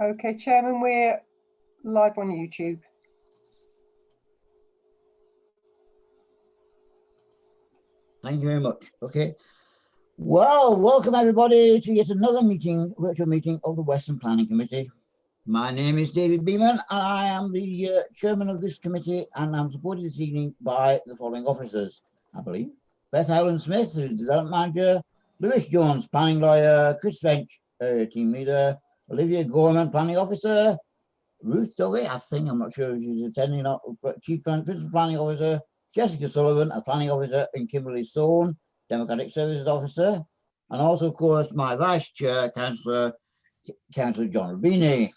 Okay, Chairman, we're live on YouTube. Thank you very much. Okay. Well, welcome everybody to yet another virtual meeting of the Western Planning Committee. My name is David Beeman and I am the chairman of this committee, and I'm supported this evening by the following officers, I believe. Beth Howland-Smith, who's the development manager, Lewis Jones, planning lawyer, Chris French, team leader, Olivia Gorman, planning officer, Ruth Dovey, I think, I'm not sure if she's attending or not, chief principal planning officer, Jessica Sullivan, a planning officer, and Kimberly Sohn, Democratic Services Officer, and also, of course, my Vice Chair, Councillor John Rubini.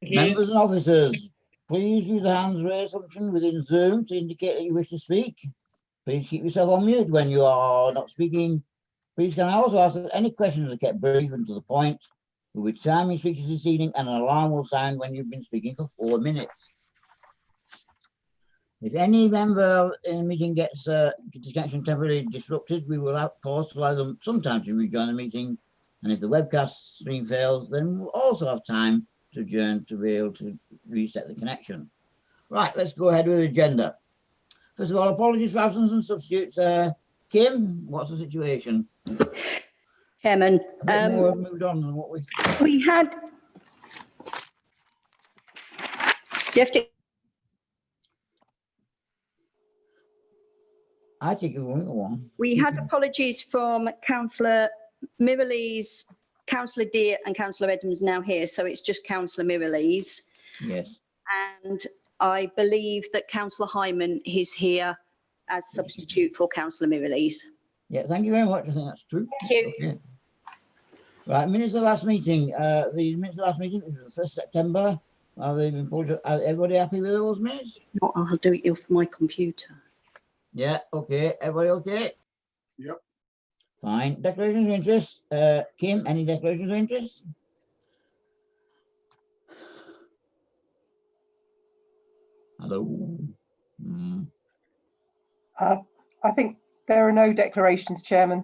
Members and officers, please use the hands raised function within Zoom to indicate that you wish to speak. Please keep yourself on mute when you are not speaking. Please can I also ask that any questions are kept brief and to the point, for which time you speak to this evening, and an alarm will sound when you've been speaking for 4 minutes. If any member in the meeting gets connection temporarily disrupted, we will pause to allow them some time to rejoin the meeting. And if the webcast stream fails, then we'll also have time to adjourn to be able to reset the connection. Right, let's go ahead with the agenda. First of all, apologies for absence and substitutes. Kim, what's the situation? Chairman, More moved on than what we had. You have to. I think we've only got one. We had apologies from Councillor Mirrlees, Councillor Deere and Councillor Edmonds now here, so it's just Councillor Mirrlees. Yes. And I believe that Councillor Hyman is here as substitute for Councillor Mirrlees. Yeah, thank you very much. I think that's true. Thank you. Okay. Right, minutes of the last meeting. The minutes of the last meeting, which was the 1st September. Are they been published? Are everybody happy with those minutes? No, I'll do it off my computer. Yeah, okay. Everybody okay? Yep. Fine. Declarations of interest. Kim, any declarations of interest? Hello. I think there are no declarations, Chairman.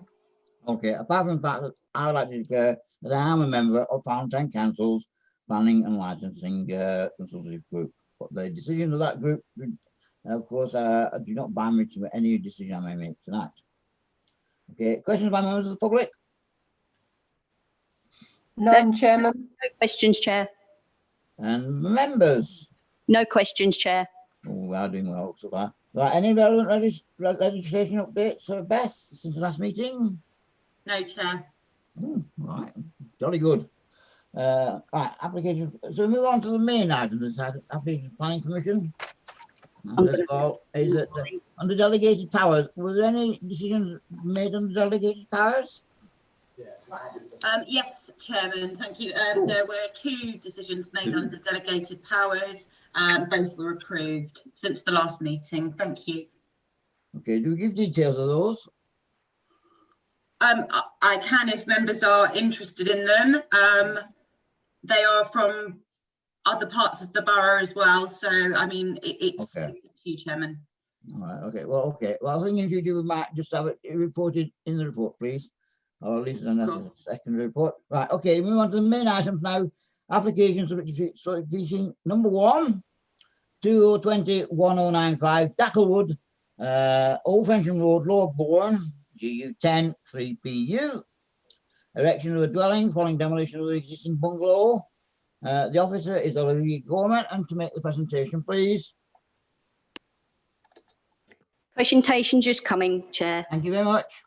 Okay, apart from the fact that I would like to declare that I am a member of Fountain Council's Planning and Licensing Consultative Group. But the decisions of that group, of course, do not bind me to any decision I may make tonight. Okay, questions by members of the public? None, Chairman. No questions, Chair. And members? No questions, Chair. Oh, we are doing well so far. Right, any relevant registration updates, Beth, since the last meeting? No, Chair. Oh, right, jolly good. Right, application. So we move on to the main item. This application planning permission. First of all, is that under delegated powers, were there any decisions made under delegated powers? Yes, Chairman, thank you. There were 2 decisions made under delegated powers. Both were approved since the last meeting. Thank you. Okay, do we give details of those? I can if members are interested in them. They are from other parts of the borough as well. So, I mean, it's okay. Up to you, Chairman. All right, okay. Well, okay. Well, I think if you do, we might just have it reported in the report, please. Or at least in a second report. Right, okay, move on to the main items now. Applications of fishing. Number 1, 2020-1095, Dackelwood, Old Frensham Road, Lower Bourne, GU10 3PU. Erection of a dwelling following demolition of the existing bungalow. The officer is Olivia Gorman, and to make the presentation, please. Presentation just coming, Chair. Thank you very much.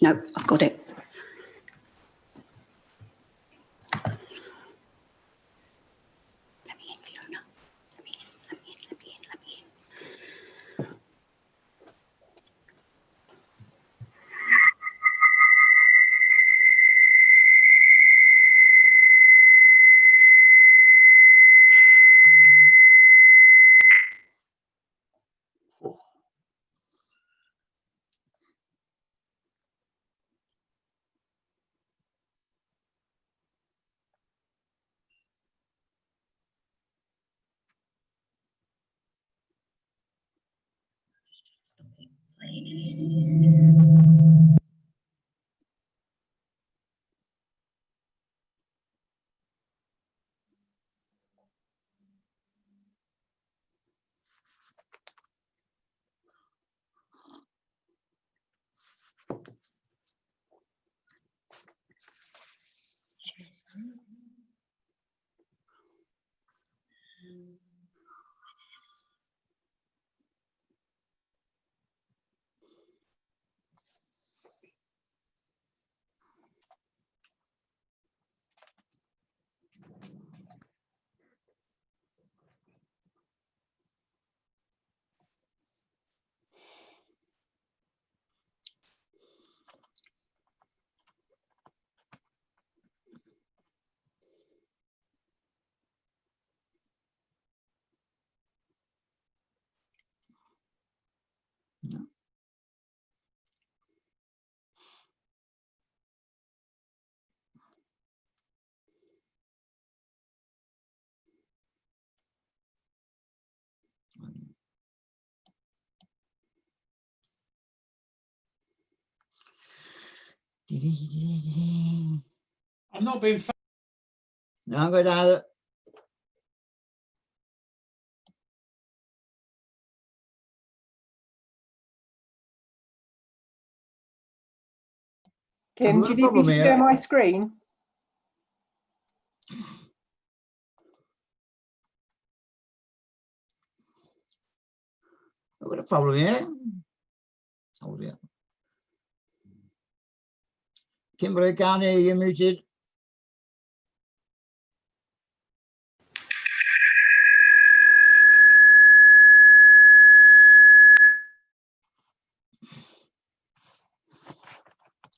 No, I've got it. Let me in, Fiona. Let me in, let me in, let me in, let me in. I'm not being. No, I'm good either. Kim, got do a you need me problem to here. share my screen? I've got a problem here. Oh dear. Kimberly, can't hear you, muted.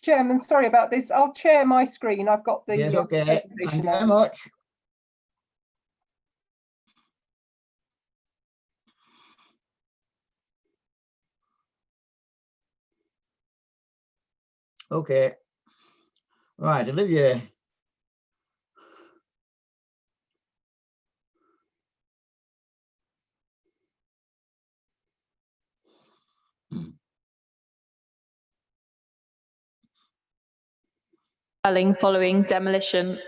Chairman, sorry about this. I'll share my screen. I've got the Yes, okay. Thank you presentation very on. much. Okay. Right, Olivia. Following demolition.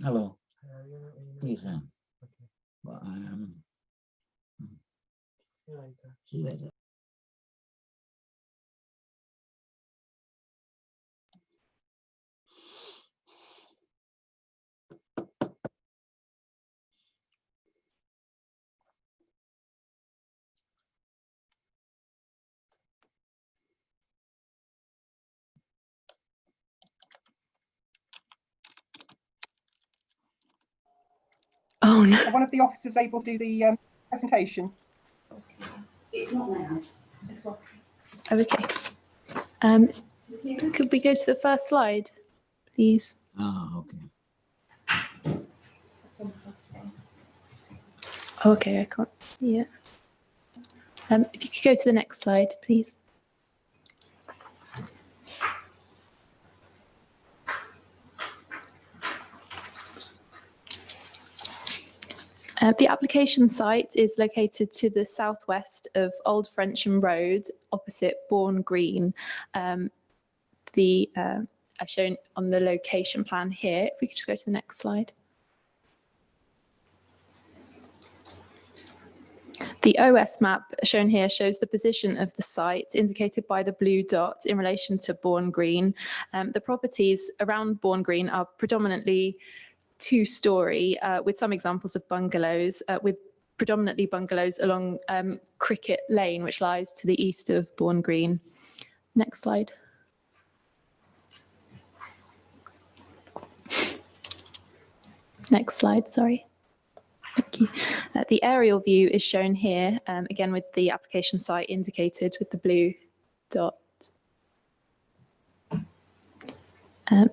Hello. Yes, sir. But see you later. Oh no. Are one of the officers able to do the presentation? It's not loud. It's not. Okay. Could we go to the first slide, please? Oh, okay. Oh, okay, I can't see it. If you could go to the next slide, please. The application site is located to the southwest of Old Frensham Road, opposite Bourne Green. I've shown on the location plan here. If we could just go to the next slide. The OS map shown here shows the position of the site indicated by the blue dot in relation to Bourne Green. The properties around Bourne Green are predominantly two-storey, with some examples of bungalows, with predominantly bungalows along Cricket Lane, which lies to the east of Bourne Green. Next slide. Next slide, sorry. Thank you. The aerial view is shown here, again with the application site indicated with the blue dot.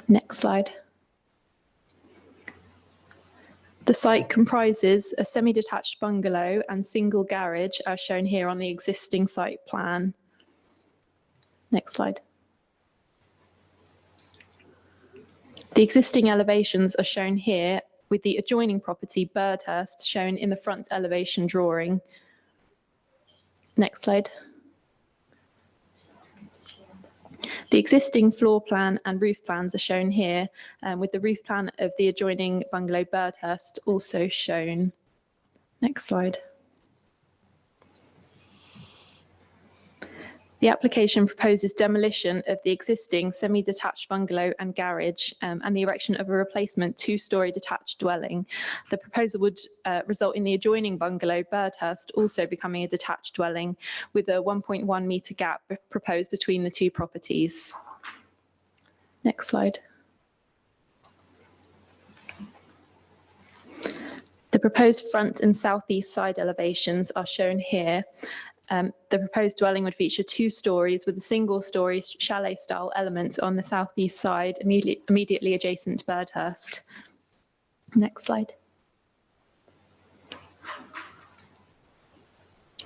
Next slide. The site comprises a semi-detached bungalow and single garage as shown here on the existing site plan. Next slide. The existing elevations are shown here, with the adjoining property Birdhurst shown in the front elevation drawing. Next slide. The existing floor plan and roof plans are shown here, with the roof plan of the adjoining bungalow Birdhurst also shown. Next slide. The application proposes demolition of the existing semi-detached bungalow and garage and the erection of a replacement two-storey detached dwelling. The proposal would result in the adjoining bungalow Birdhurst also becoming a detached dwelling, with a 1.1 metre gap proposed between the two properties. Next slide. The proposed front and southeast side elevations are shown here. The proposed dwelling would feature 2 stories with a single-storey chalet-style element on the southeast side, immediately adjacent to Birdhurst. Next slide.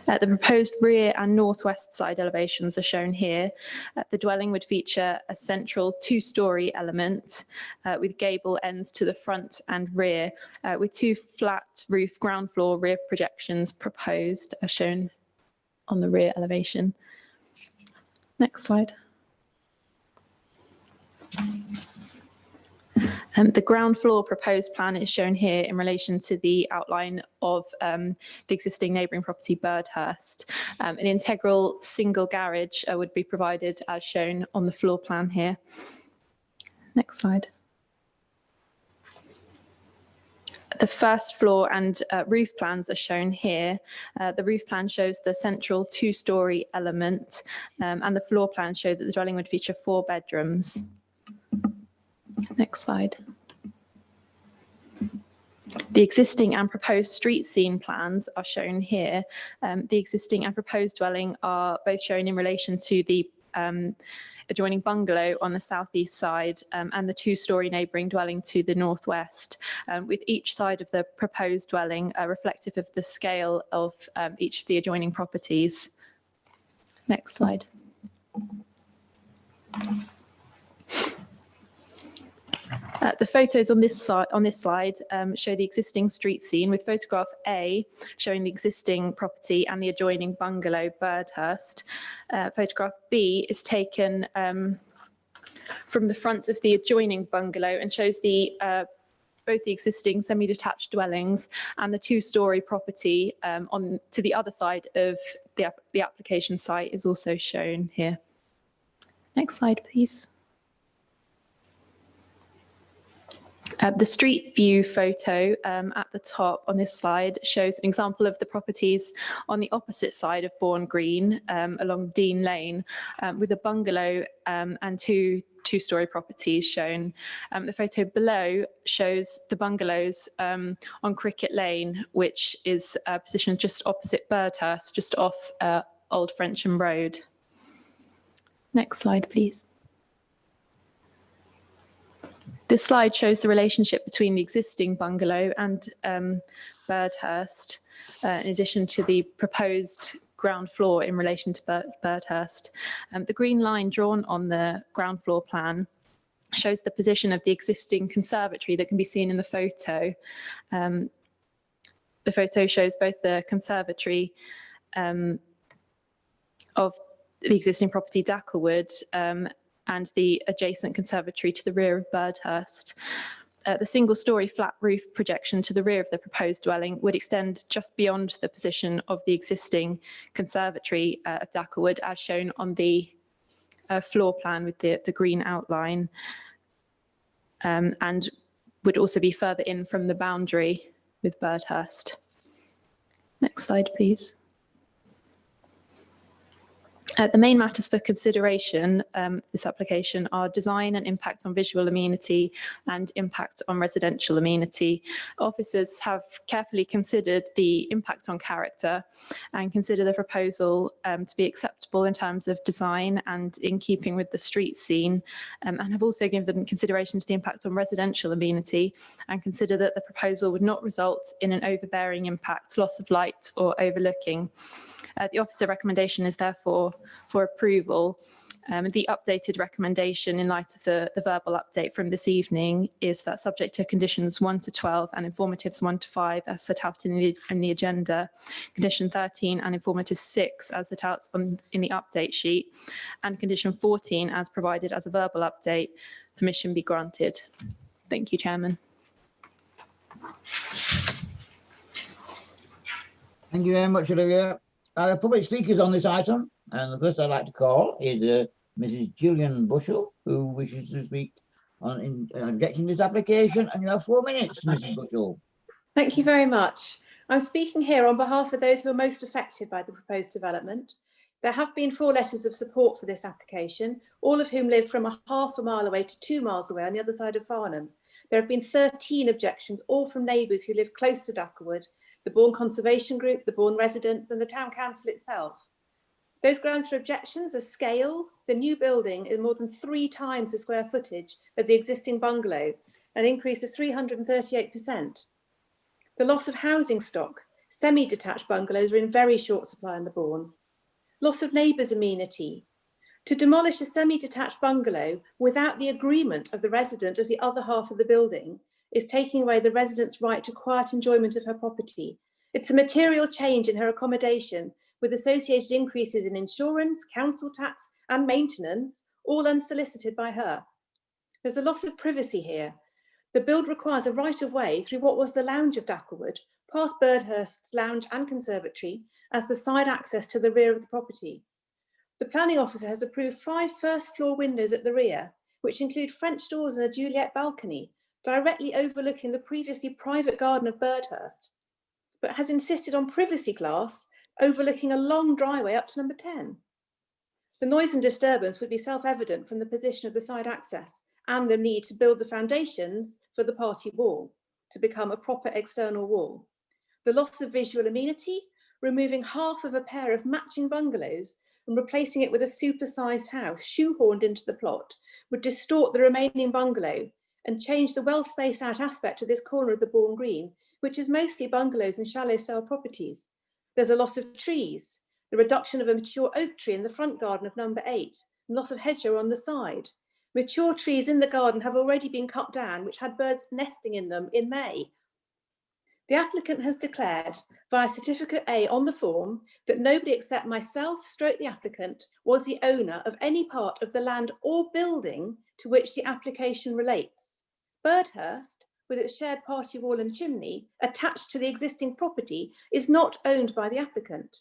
The proposed rear and northwest side elevations are shown here. The dwelling would feature a central 2-storey element with gable ends to the front and rear, with 2 flat roof ground floor rear projections proposed, as shown on the rear elevation. Next slide. The ground floor proposed plan is shown here in relation to the outline of the existing neighbouring property Birdhurst. An integral single garage would be provided as shown on the floor plan here. Next slide. The first floor and roof plans are shown here. The roof plan shows the central 2-storey element, and the floor plans show that the dwelling would feature 4 bedrooms. Next slide. The existing and proposed street scene plans are shown here. The existing and proposed dwelling are both shown in relation to the adjoining bungalow on the southeast side and the 2-storey neighbouring dwelling to the northwest, with each side of the proposed dwelling reflective of the scale of each of the adjoining properties. Next slide. The photos on this slide show the existing street scene, with photograph A showing the existing property and the adjoining bungalow Birdhurst. Photograph B is taken from the front of the adjoining bungalow and shows both the existing semi-detached dwellings and the 2-storey property on to the other side of the application site is also shown here. Next slide, please. The street view photo at the top on this slide shows an example of the properties on the opposite side of Bourne Green along Dean Lane, with a bungalow and 2 2-storey properties shown. The photo below shows the bungalows on Cricket Lane, which is positioned just opposite Birdhurst, just off Old Frensham Road. Next slide, please. This slide shows the relationship between the existing bungalow and Birdhurst, in addition to the proposed ground floor in relation to Birdhurst. The green line drawn on the ground floor plan shows the position of the existing conservatory that can be seen in the photo. The photo shows both the conservatory of the existing property Dackelwood and the adjacent conservatory to the rear of Birdhurst. The single-storey flat roof projection to the rear of the proposed dwelling would extend just beyond the position of the existing conservatory of Dackelwood, as shown on the floor plan with the green outline, and would also be further in from the boundary with Birdhurst. Next slide, please. The main matters for consideration this application are design and impact on visual amenity and impact on residential amenity. Officers have carefully considered the impact on character and consider the proposal to be acceptable in terms of design and in keeping with the street scene, and have also given consideration to the impact on residential amenity and consider that the proposal would not result in an overbearing impact, loss of light or overlooking. The officer recommendation is therefore for approval, The updated recommendation in light of the verbal update from this evening is that, subject to conditions 1 to 12 and informatives 1 to 5 as set out in the agenda, condition 13 and informative 6 as set out in the update sheet, and condition 14 as provided as a verbal update, permission be granted. Thank you, Chairman. Thank you very much, Olivia. Our public speakers on this item, and the first I'd like to call is Mrs. Gillian Bushell, who wishes to speak on objecting to this application. And you have 4 minutes, Mrs. Bushell. Thank you very much. I'm speaking here on behalf of those who are most affected by the proposed development. There have been 4 letters of support for this application, all of whom live from half a mile away to 2 miles away on the other side of Farnham. There have been 13 objections, all from neighbours who live close to Dackelwood, the Bourne Conservation Group, the Bourne residents and the Town Council itself. Those grounds for objections are scale. The new building is more than 3 times the square footage of the existing bungalow, an increase of 338%. The loss of housing stock. Semi-detached bungalows are in very short supply in the Bourne. Loss of neighbours' amenity. To demolish a semi-detached bungalow without the agreement of the resident of the other half of the building is taking away the resident's right to quiet enjoyment of her property. It's a material change in her accommodation, with associated increases in insurance, council tax and maintenance, all unsolicited by her. There's a loss of privacy here. The build requires a right-of-way through what was the lounge of Dackelwood, past Birdhurst's lounge and conservatory, as the side access to the rear of the property. The planning officer has approved 5 first-floor windows at the rear, which include French doors and a Juliet balcony, directly overlooking the previously private garden of Birdhurst, but has insisted on privacy glass overlooking a long driveway up to number 10. The noise and disturbance would be self-evident from the position of the side access and the need to build the foundations for the party wall to become a proper external wall. The loss of visual amenity, removing half of a pair of matching bungalows and replacing it with a supersized house shoehorned into the plot, would distort the remaining bungalow and change the well-spaced out aspect of this corner of the Bourne Green, which is mostly bungalows and shallow style properties. There's a loss of trees, the reduction of a mature oak tree in the front garden of number 8, and loss of hedgerow on the side. Mature trees in the garden have already been cut down, which had birds nesting in them in May. The applicant has declared via certificate A on the form that nobody except myself, the applicant, was the owner of any part of the land or building to which the application relates. Birdhurst, with its shared party wall and chimney attached to the existing property, is not owned by the applicant.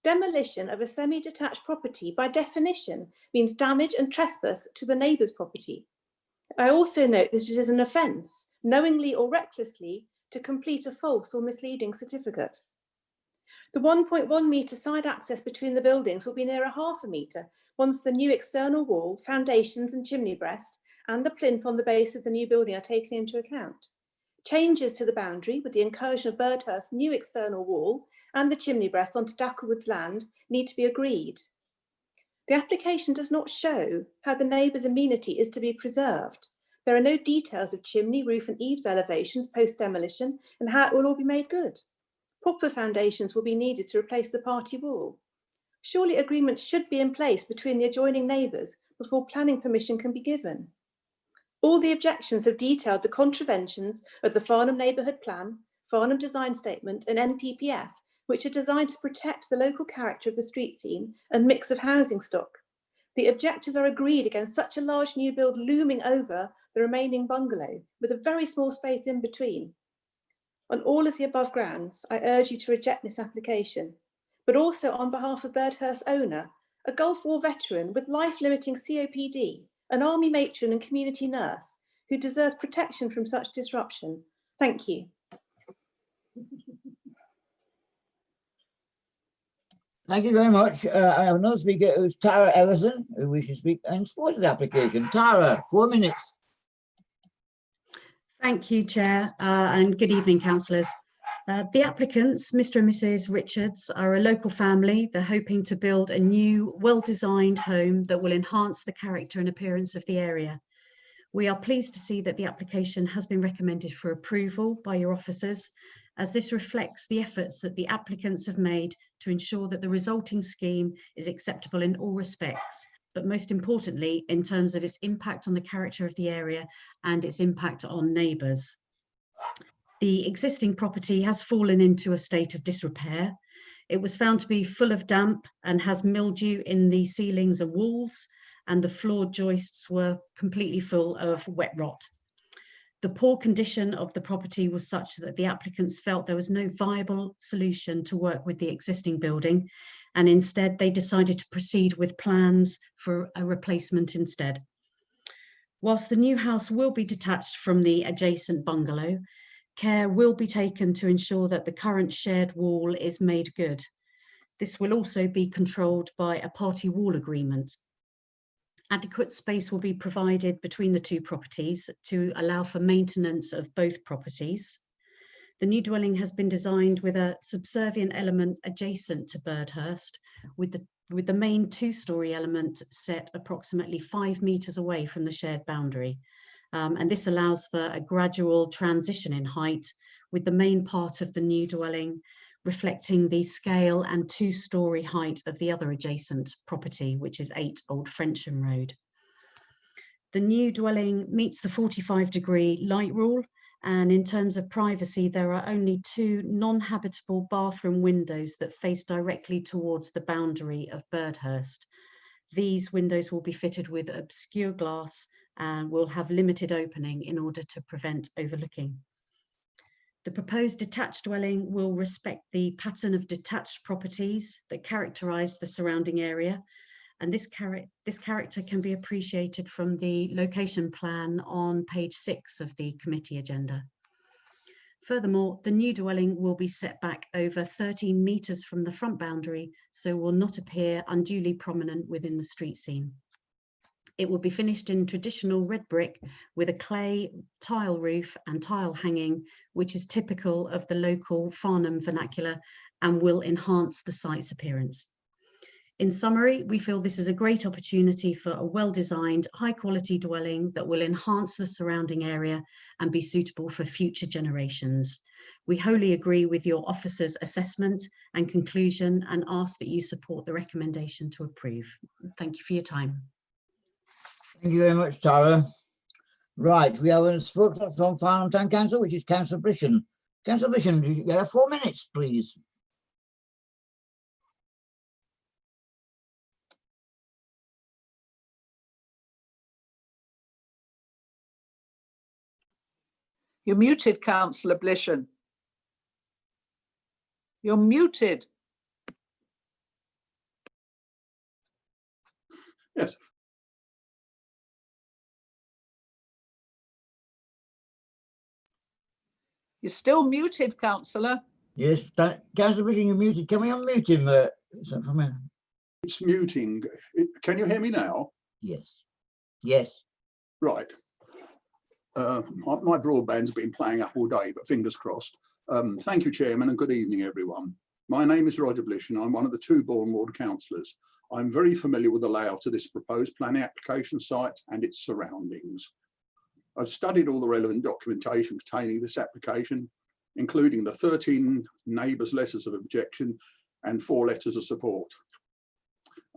Demolition of a semi-detached property by definition means damage and trespass to the neighbour's property. I also note that it is an offence, knowingly or recklessly, to complete a false or misleading certificate. The 1.1 metre side access between the buildings will be near a ½ metre once the new external wall, foundations and chimney breast and the plinth on the base of the new building are taken into account. Changes to the boundary with the incursion of Birdhurst's new external wall and the chimney breast onto Dackelwood's land need to be agreed. The application does not show how the neighbour's amenity is to be preserved. There are no details of chimney, roof and eaves elevations post-demolition and how it will all be made good. Proper foundations will be needed to replace the party wall. Surely agreement should be in place between the adjoining neighbours before planning permission can be given. All the objections have detailed the contraventions of the Farnham Neighbourhood Plan, Farnham Design Statement and NPPF, which are designed to protect the local character of the street scene and mix of housing stock. The objectors are agreed against such a large new build looming over the remaining bungalow with a very small space in between. On all of the above grounds, I urge you to reject this application, but also on behalf of Birdhurst's owner, a Gulf War veteran with life-limiting COPD, an army matron and community nurse who deserves protection from such disruption. Thank you. Thank you very much. I have another speaker who's Tara Everson, who wishes to speak in support of the application. Tara, 4 minutes. Thank you, Chair, and good evening, councillors. The applicants, Mr. and Mrs. Richards, are a local family. They're hoping to build a new, well-designed home that will enhance the character and appearance of the area. We are pleased to see that the application has been recommended for approval by your officers, as this reflects the efforts that the applicants have made to ensure that the resulting scheme is acceptable in all respects, but most importantly, in terms of its impact on the character of the area and its impact on neighbours. The existing property has fallen into a state of disrepair. It was found to be full of damp and has mildew in the ceilings and walls, and the floor joists were completely full of wet rot. The poor condition of the property was such that the applicants felt there was no viable solution to work with the existing building, and instead they decided to proceed with plans for a replacement instead. Whilst the new house will be detached from the adjacent bungalow, care will be taken to ensure that the current shared wall is made good. This will also be controlled by a party wall agreement. Adequate space will be provided between the two properties to allow for maintenance of both properties. The new dwelling has been designed with a subservient element adjacent to Birdhurst, with the main two-storey element set approximately 5 metres away from the shared boundary. And this allows for a gradual transition in height, with the main part of the new dwelling reflecting the scale and two-storey height of the other adjacent property, which is 8 Old Frensham Road. The new dwelling meets the 45-degree light rule, and in terms of privacy, there are only 2 non-habitable bathroom windows that face directly towards the boundary of Birdhurst. These windows will be fitted with obscure glass and will have limited opening in order to prevent overlooking. The proposed detached dwelling will respect the pattern of detached properties that characterise the surrounding area, and this character can be appreciated from the location plan on page 6 of the committee agenda. Furthermore, the new dwelling will be set back over 13 metres from the front boundary, so will not appear unduly prominent within the street scene. It will be finished in traditional red brick with a clay tile roof and tile hanging, which is typical of the local Farnham vernacular and will enhance the site's appearance. In summary, we feel this is a great opportunity for a well-designed, high-quality dwelling that will enhance the surrounding area and be suitable for future generations. We wholly agree with your officer's assessment and conclusion and ask that you support the recommendation to approve. Thank you for your time. Thank you very much, Tara. Right, we have a spokesman from Farnham Town Council, which is Councillor Brishan. Councillor Brishan, do you have 4 minutes, please? You're muted, Councillor Blishan. You're muted. Yes. You're still muted, Councillor. Yes, Councillor Brishan, you're muted. Can we unmute him? It's muting. Can you hear me now? Yes. Yes. Right. My broadband's been playing up all day, but fingers crossed. Thank you, Chairman, and good evening, everyone. My name is Roger Blish, and I'm one of the 2 Bourne Ward councillors. I'm very familiar with the layout of this proposed planning application site and its surroundings. I've studied all the relevant documentation pertaining to this application, including the 13 neighbours' letters of objection and 4 letters of support.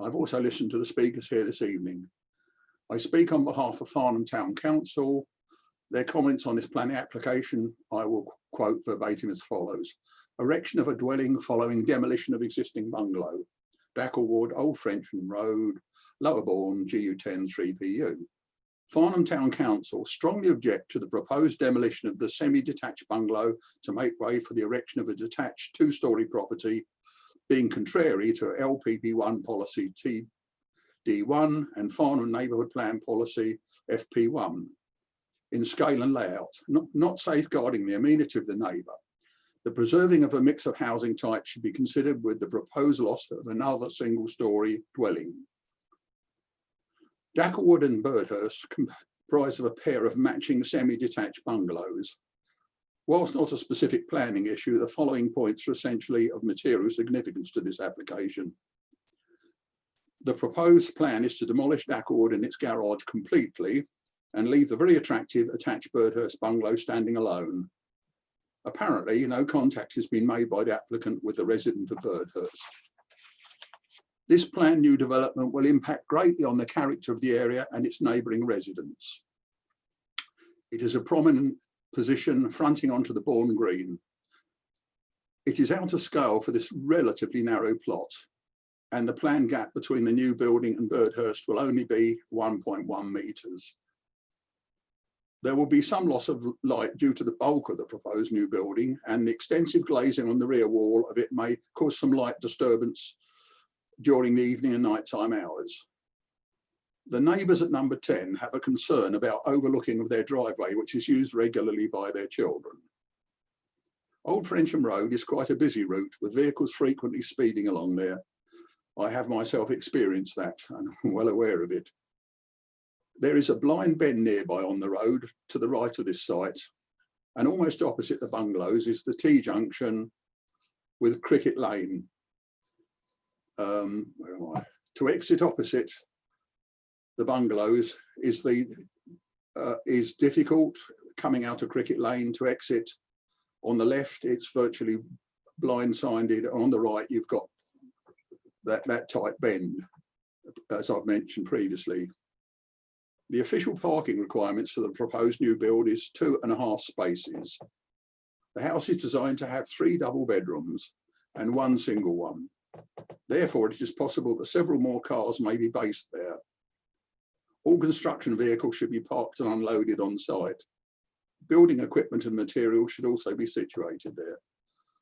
I've also listened to the speakers here this evening. I speak on behalf of Farnham Town Council. Their comments on this planning application, I will quote verbatim as follows. Erection of a dwelling following demolition of existing bungalow. Dackelwood, Old Frensham Road, Lower Bourne, GU10 3PU. Farnham Town Council strongly object to the proposed demolition of the semi-detached bungalow to make way for the erection of a detached 2-storey property, being contrary to LPP1 policy TD1 and Farnham Neighbourhood Plan policy FP1 in scale and layout, not safeguarding the amenity of the neighbour. The preserving of a mix of housing types should be considered with the proposed loss of another single-storey dwelling. Dackelwood and Birdhurst comprise of a pair of matching semi-detached bungalows. Whilst not a specific planning issue, the following points are essentially of material significance to this application. The proposed plan is to demolish Dackelwood and its garage completely and leave the very attractive attached Birdhurst bungalow standing alone. Apparently, no contact has been made by the applicant with the resident of Birdhurst. This planned new development will impact greatly on the character of the area and its neighbouring residents. It is a prominent position fronting onto the Bourne Green. It is out of scale for this relatively narrow plot, and the planned gap between the new building and Birdhurst will only be 1.1 metres. There will be some loss of light due to the bulk of the proposed new building, and the extensive glazing on the rear wall of it may cause some light disturbance during the evening and nighttime hours. The neighbours at number 10 have a concern about overlooking of their driveway, which is used regularly by their children. Old Frensham Road is quite a busy route, with vehicles frequently speeding along there. I have myself experienced that and I'm well aware of it. There is a blind bend nearby on the road to the right of this site, and almost opposite the bungalows is the T-junction with Cricket Lane. Where am I? To exit opposite the bungalows is difficult. Coming out of Cricket Lane to exit on the left, it's virtually blindsided. On the right, you've got that tight bend, as I've mentioned previously. The official parking requirements for the proposed new build is 2.5 spaces. The house is designed to have 3 double bedrooms and 1 single one. Therefore, it is possible that several more cars may be based there. All construction vehicles should be parked and unloaded on site. Building equipment and materials should also be situated there.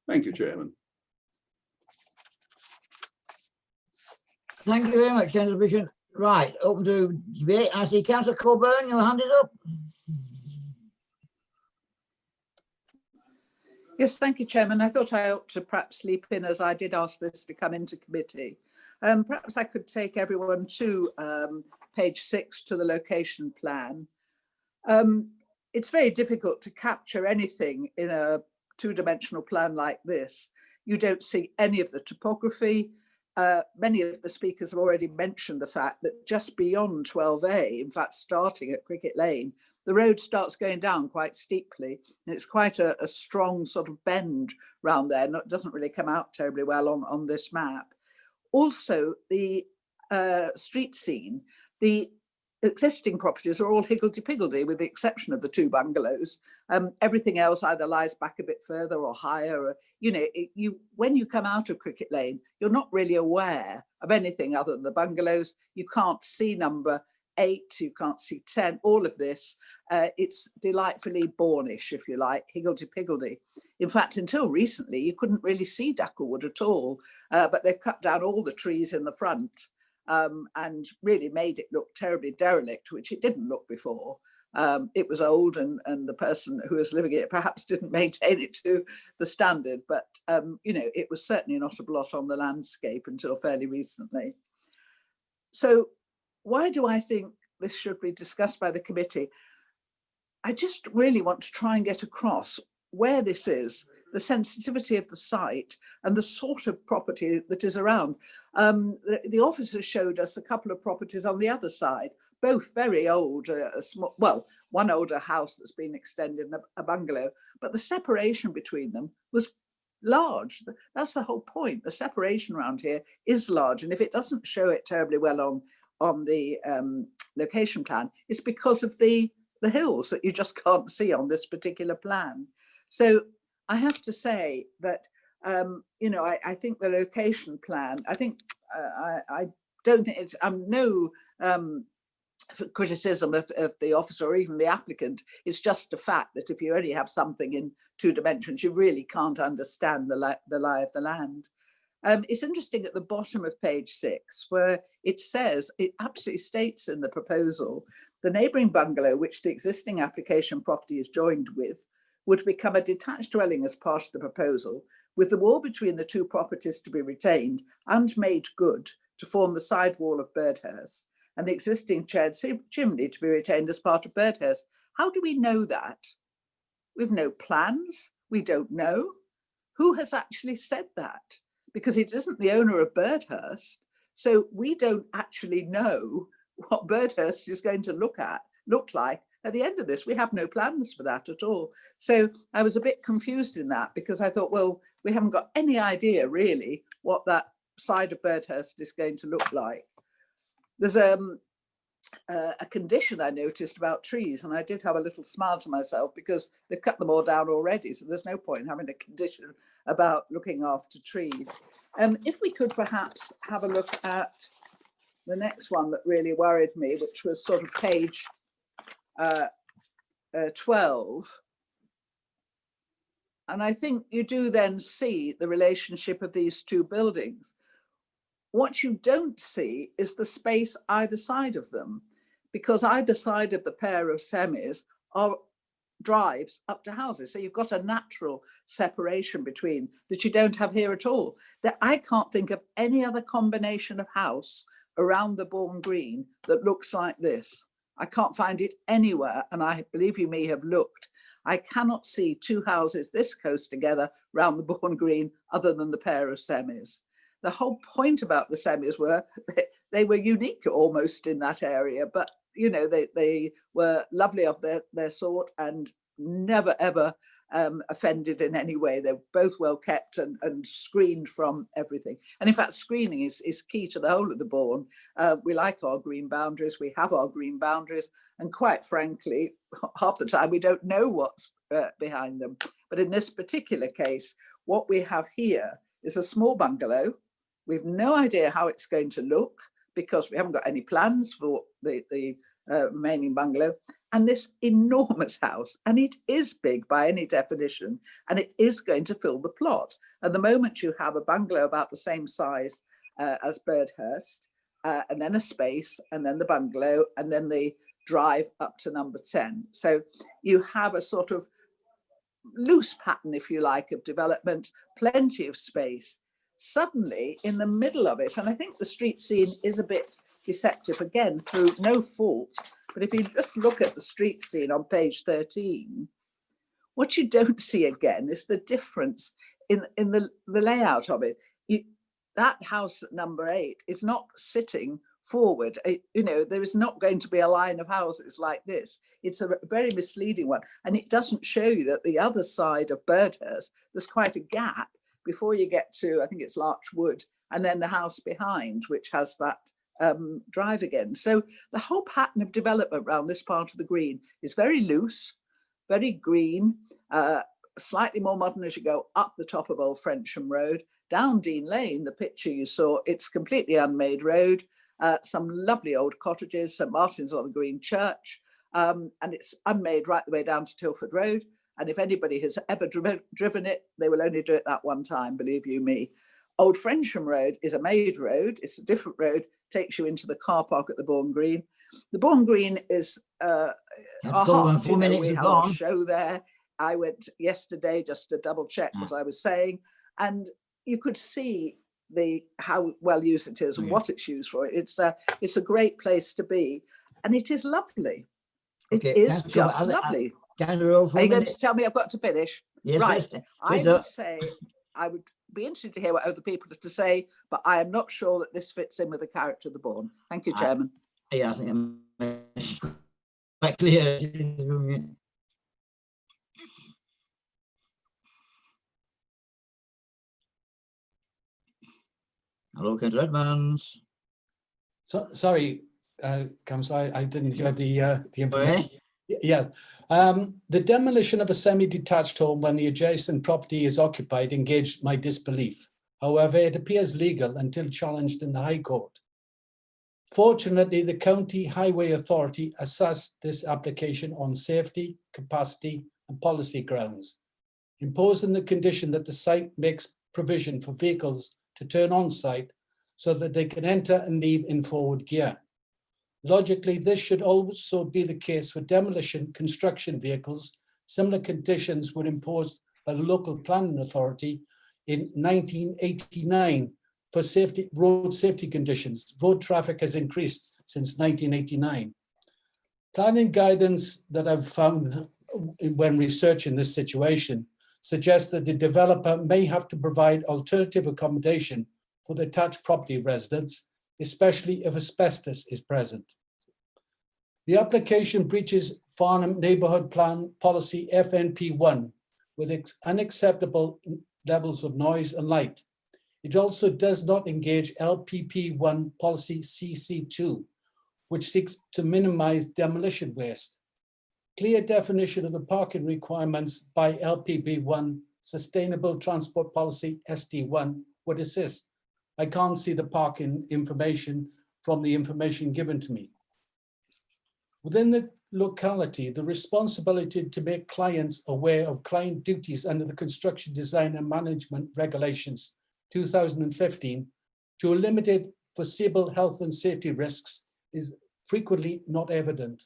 Thank you, Chairman. Thank you very much, Councillor Bishop. Right, open to debate. I see Councillor Coburn, your hand is up. Yes, thank you, Chairman. I thought I ought to perhaps leap in, as I did ask this to come into committee. Perhaps I could take everyone to page 6 to the location plan. It's very difficult to capture anything in a 2-dimensional plan like this. You don't see any of the topography. Many of the speakers have already mentioned the fact that just beyond 12A, in fact, starting at Cricket Lane, the road starts going down quite steeply. And it's quite a strong sort of bend round there. It doesn't really come out terribly well on this map. Also, the street scene, the existing properties are all higgledy-piggledy, with the exception of the 2 bungalows. Everything else either lies back a bit further or higher. Or, you know, when you come out of Cricket Lane, you're not really aware of anything other than the bungalows. You can't see number 8, you can't see 10, all of this. It's delightfully Bournish, if you like, higgledy-piggledy. In fact, until recently, you couldn't really see Dackelwood at all, but they've cut down all the trees in the front. And really made it look terribly derelict, which it didn't look before. It was old, and the person who was living it perhaps didn't maintain it to the standard, but you know, it was certainly not a blot on the landscape until fairly recently. So why do I think this should be discussed by the committee? I just really want to try and get across where this is, the sensitivity of the site and the sort of property that is around. The officer showed us a couple of properties on the other side, both very old, well, one older house that's been extended and a bungalow, but the separation between them was large. That's the whole point. The separation around here is large. And if it doesn't show it terribly well on the location plan, it's because of the hills that you just can't see on this particular plan. So I have to say that, you know, I think the location plan, I think, I don't think it's, no criticism of the officer or even the applicant. It's just a fact that if you only have something in 2 dimensions, you really can't understand the lie of the land. It's interesting at the bottom of page 6, where it says, it absolutely states in the proposal, the neighbouring bungalow, which the existing application property is joined with, would become a detached dwelling as part of the proposal, with the wall between the 2 properties to be retained and made good to form the side wall of Birdhurst, and the existing shared chimney to be retained as part of Birdhurst. How do we know that? We've no plans. We don't know. Who has actually said that? Because it isn't the owner of Birdhurst, so we don't actually know what Birdhurst is going to look like. At the end of this, we have no plans for that at all. So I was a bit confused in that, because I thought, well, we haven't got any idea really what that side of Birdhurst is going to look like. There's a condition I noticed about trees, and I did have a little smile to myself because they've cut them all down already, so there's no point in having a condition about looking after trees. If we could perhaps have a look at the next one that really worried me, which was sort of page 12. And I think you do then see the relationship of these two buildings. What you don't see is the space either side of them, because either side of the pair of semis are drives up to houses. So you've got a natural separation between that you don't have here at all. That I can't think of any other combination of house around the Bourne Green that looks like this. I can't find it anywhere, and I believe you may have looked. I cannot see two houses this close together round the Bourne Green other than the pair of semis. The whole point about the semis were they were unique almost in that area, but you know, they were lovely of their sort and never ever offended in any way. They're both well kept and screened from everything. And in fact, screening is key to the whole of the Bourne. We like our green boundaries, we have our green boundaries, and quite frankly, half the time we don't know what's behind them. But in this particular case, what we have here is a small bungalow. We've no idea how it's going to look because we haven't got any plans for the remaining bungalow, and this enormous house, and it is big by any definition, and it is going to fill the plot. At the moment you have a bungalow about the same size as Birdhurst, and then a space, and then the bungalow, and then the drive up to number 10. So you have a sort of loose pattern, if you like, of development, plenty of space. Suddenly in the middle of it, and I think the street scene is a bit deceptive again through no fault, but if you just look at the street scene on page 13, what you don't see again is the difference in the layout of it. That house at number 8 is not sitting forward. You know, there is not going to be a line of houses like this. It's a very misleading one, and it doesn't show you that the other side of Birdhurst, there's quite a gap before you get to, I think it's Larch Wood, and then the house behind, which has that drive again. So the whole pattern of development around this part of the green is very loose, very green, slightly more modern as you go up the top of Old Frensham Road, down Dean Lane, the picture you saw, it's completely unmade road, some lovely old cottages, St Martin's on the Green Church, and it's unmade right the way down to Tilford Road. And if anybody has ever driven it, they will only do it that one time, believe you me. Old Frensham Road is a made road. It's a different road, takes you into the car park at the Bourne Green. The Bourne Green is our heart. You know, we have a show there. I went yesterday just to double check what I was saying. And you could see how well used it is and what it's used for. It's a great place to be. And it is lovely. It is just lovely. Are you going to tell me I've got to finish? Yes, right. I would say I would be interested to hear what other people have to say, but I am not sure that this fits in with the character of the Bourne. Thank you, Chairman. Yeah, I think I'm quite clear. Hello, Councillor Edmonds. So, sorry, Councillor, I didn't hear the information. Yeah, the demolition of a semi-detached home when the adjacent property is occupied engaged my disbelief. However, it appears legal until challenged in the High Court. Fortunately, the County Highway Authority assessed this application on safety, capacity and policy grounds, imposing the condition that the site makes provision for vehicles to turn on site so that they can enter and leave in forward gear. Logically, this should also be the case for demolition construction vehicles. Similar conditions were imposed by the local planning authority in 1989 for road safety conditions. Road traffic has increased since 1989. Planning guidance that I've found when researching this situation suggests that the developer may have to provide alternative accommodation for the attached property residents, especially if asbestos is present. The application breaches Farnham Neighbourhood Plan Policy FNP1 with unacceptable levels of noise and light. It also does not engage LPP1 policy CC2, which seeks to minimize demolition waste. Clear definition of the parking requirements by LPP1 Sustainable Transport Policy SD1 would assist. I can't see the parking information from the information given to me. Within the locality, the responsibility to make clients aware of client duties under the Construction Design and Management Regulations 2015 to eliminate foreseeable health and safety risks is frequently not evident.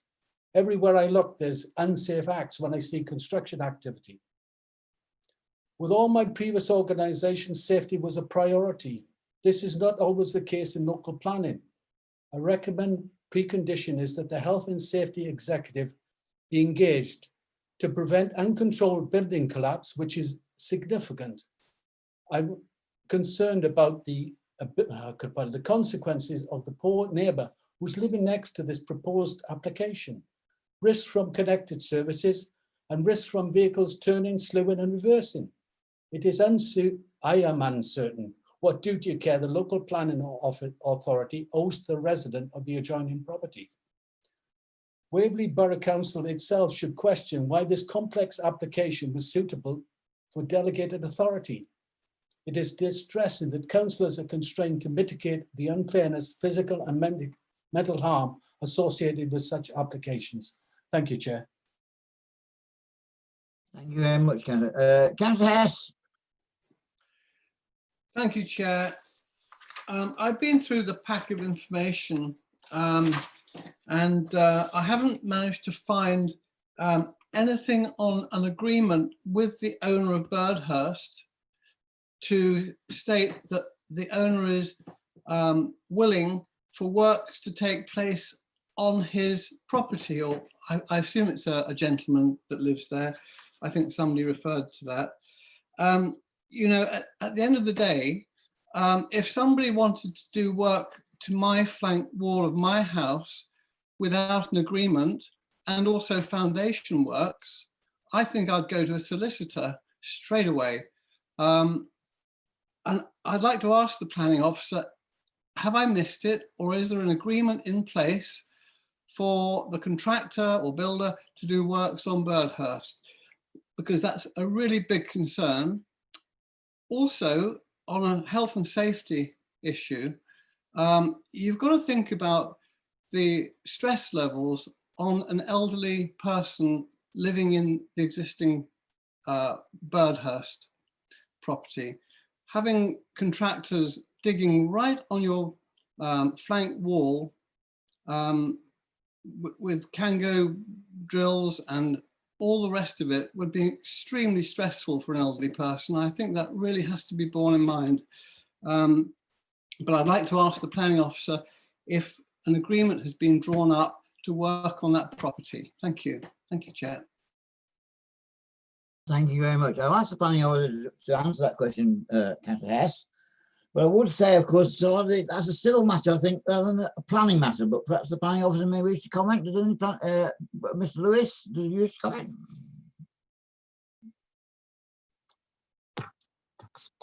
Everywhere I look, there's unsafe acts when I see construction activity. With all my previous organizations, safety was a priority. This is not always the case in local planning. I recommend precondition is that the health and safety executive be engaged to prevent uncontrolled building collapse, which is significant. I'm concerned about the consequences of the poor neighbour who's living next to this proposed application. Risk from connected services and risk from vehicles turning, slewing and reversing. It is I am uncertain what duty of care the local planning authority owes to the resident of the adjoining property. Waverley Borough Council itself should question why this complex application was suitable for delegated authority. It is distressing that councillors are constrained to mitigate the unfairness, physical and mental harm associated with such applications. Thank you, Chair. Thank you very much, Councillor. Councillor Hess. Thank you, Chair. I've been through the pack of information and I haven't managed to find anything on an agreement with the owner of Birdhurst to state that the owner is willing for works to take place on his property, or I assume it's a gentleman that lives there. I think somebody referred to that. You know, at the end of the day, if somebody wanted to do work to my flank wall of my house without an agreement and also foundation works, I think I'd go to a solicitor straight away. And I'd like to ask the planning officer, have I missed it, or is there an agreement in place for the contractor or builder to do works on Birdhurst? Because that's a really big concern. Also, on a health and safety issue, you've got to think about the stress levels on an elderly person living in the existing Birdhurst property. Having contractors digging right on your flank wall with Kango drills and all the rest of it would be extremely stressful for an elderly person. I think that really has to be borne in mind. But I'd like to ask the planning officer if an agreement has been drawn up to work on that property. Thank you. Thank you, Chair. Thank you very much. I'll ask the planning officer to answer that question, Councillor Hess. But I would say, of course, that's a civil matter, I think, rather than a planning matter. But perhaps the planning officer may wish to comment. Does any Mr. Lewis, do you wish to comment?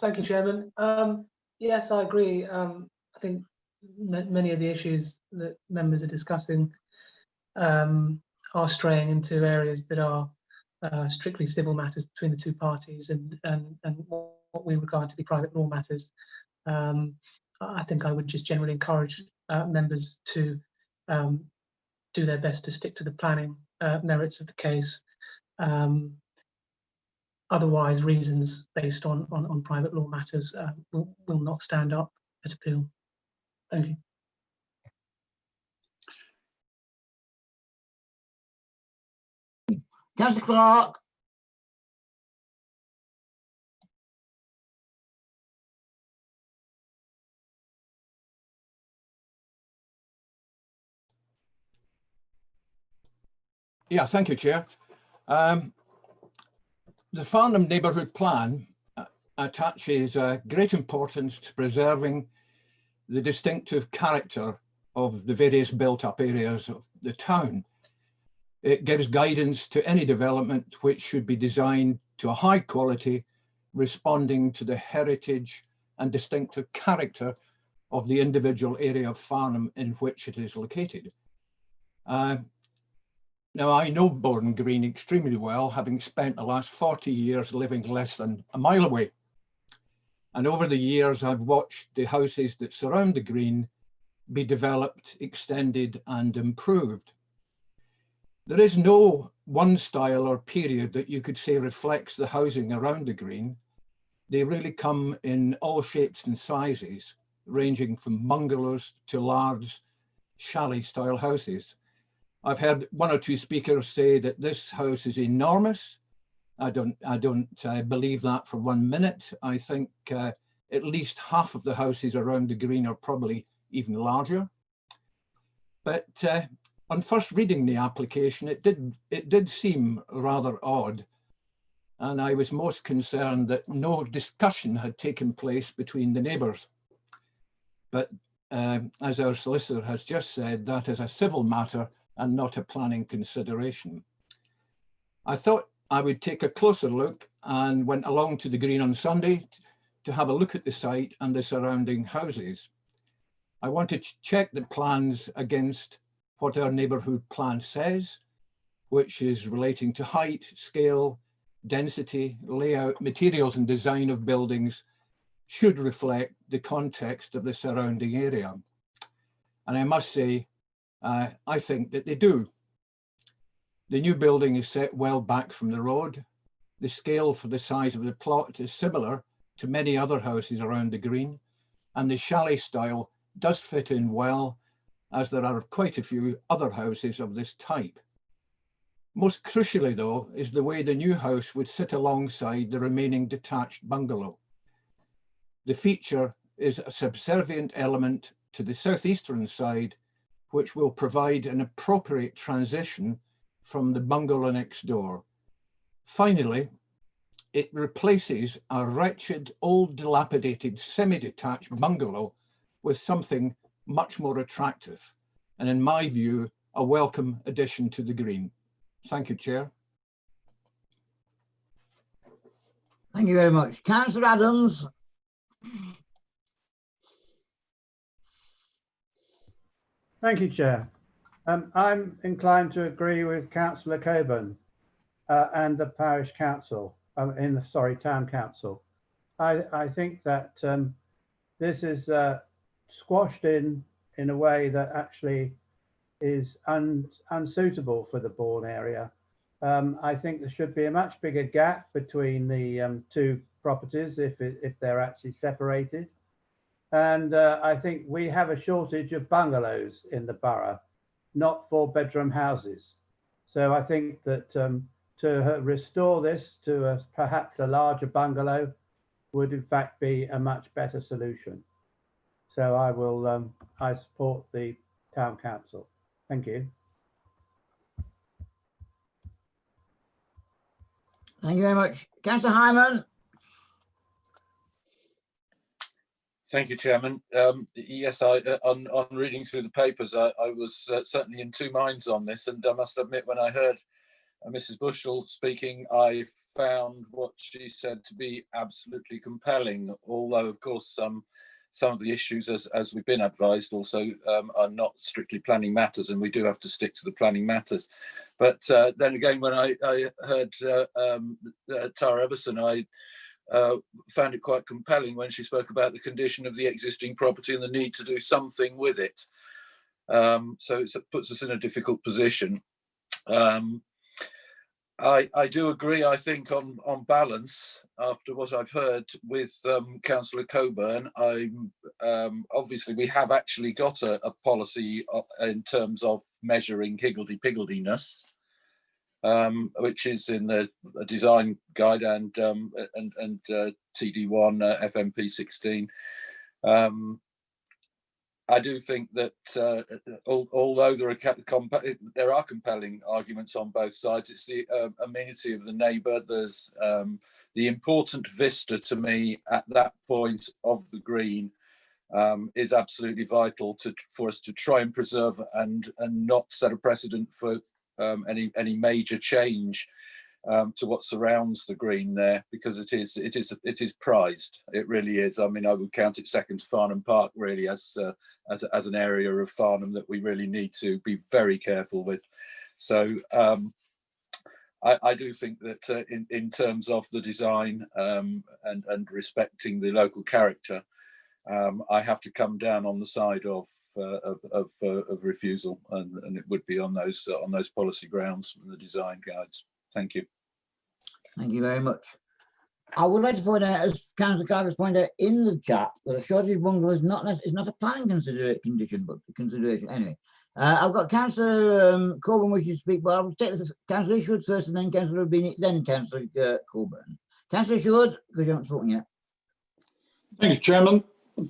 Thank you, Chairman. Yes, I agree. I think many of the issues that members are discussing are straying into areas that are strictly civil matters between the two parties and what we regard to be private law matters. I think I would just generally encourage members to do their best to stick to the planning merits of the case. Otherwise, reasons based on private law matters will not stand up at appeal. Thank you. Councillor Clark. Yeah, thank you, Chair. The Farnham Neighbourhood Plan attaches great importance to preserving the distinctive character of the various built-up areas of the town. It gives guidance to any development which should be designed to a high quality, responding to the heritage and distinctive character of the individual area of Farnham in which it is located. Now, I know Bourne Green extremely well, having spent the last 40 years living less than a mile away. And over the years, I've watched the houses that surround the green be developed, extended, and improved. There is no one style or period that you could say reflects the housing around the green. They really come in all shapes and sizes, ranging from bungalows to large chalet style houses. I've heard one or two speakers say that this house is enormous. I don't believe that for 1 minute. I think at least half of the houses around the green are probably even larger. But on first reading the application, it did seem rather odd. And I was most concerned that no discussion had taken place between the neighbours. But as our solicitor has just said, that is a civil matter and not a planning consideration. I thought I would take a closer look and went along to the green on Sunday to have a look at the site and the surrounding houses. I wanted to check the plans against what our neighbourhood plan says, which is relating to height, scale, density, layout, materials and design of buildings should reflect the context of the surrounding area. And I must say, I think that they do. The new building is set well back from the road. The scale for the size of the plot is similar to many other houses around the green, and the chalet style does fit in well, as there are quite a few other houses of this type. Most crucially, though, is the way the new house would sit alongside the remaining detached bungalow. The feature is a subservient element to the southeastern side, which will provide an appropriate transition from the bungalow next door. Finally, it replaces a wretched, old, dilapidated, semi-detached bungalow with something much more attractive, and in my view, a welcome addition to the green. Thank you, Chair. Thank you very much. Councillor Adams. Thank you, Chair. I'm inclined to agree with Councillor Coburn and the parish council, town council. I think that this is squashed in a way that actually is unsuitable for the Bourne area. I think there should be a much bigger gap between the two properties if they're actually separated. And I think we have a shortage of bungalows in the borough, not 4-bedroom houses. So I think that to restore this to perhaps a larger bungalow would in fact be a much better solution. So I support the town council. Thank you. Thank you very much. Councillor Hyman. Thank you, Chairman. Yes, on reading through the papers, I was certainly in two minds on this, and I must admit, when I heard Mrs. Bushell speaking, I found what she said to be absolutely compelling, although, of course, some of the issues, as we've been advised, also are not strictly planning matters, and we do have to stick to the planning matters. But then again, when I heard Tara Everson, I found it quite compelling when she spoke about the condition of the existing property and the need to do something with it. So it puts us in a difficult position. I do agree, I think, on balance, after what I've heard with Councillor Coburn. Obviously, we have actually got a policy in terms of measuring higgledy-pigglediness, which is in the design guide and TD1 FMP 16. I do think that although there are compelling arguments on both sides, it's the amenity of the neighbour. There's the important vista to me at that point of the green is absolutely vital for us to try and preserve and not set a precedent for any major change to what surrounds the green there, because it is prized. It really is. I mean, I would count it second to Farnham Park, really, as an area of Farnham that we really need to be very careful with. So I do think that in terms of the design and respecting the local character, I have to come down on the side of refusal, and it would be on those policy grounds and the design guides. Thank you. Thank you very much. I would like to point out, as Councillor Clark has pointed out in the chat, that a shortage bungalow is not a planning condition, but a consideration. Anyway, I've got Councillor Coburn wishes to speak, but I'll take this Councillor Isherwood first, and then Councillor Rubini, then Councillor Coburn. Councillor Isherwood, because you haven't spoken yet. Thank you, Chairman,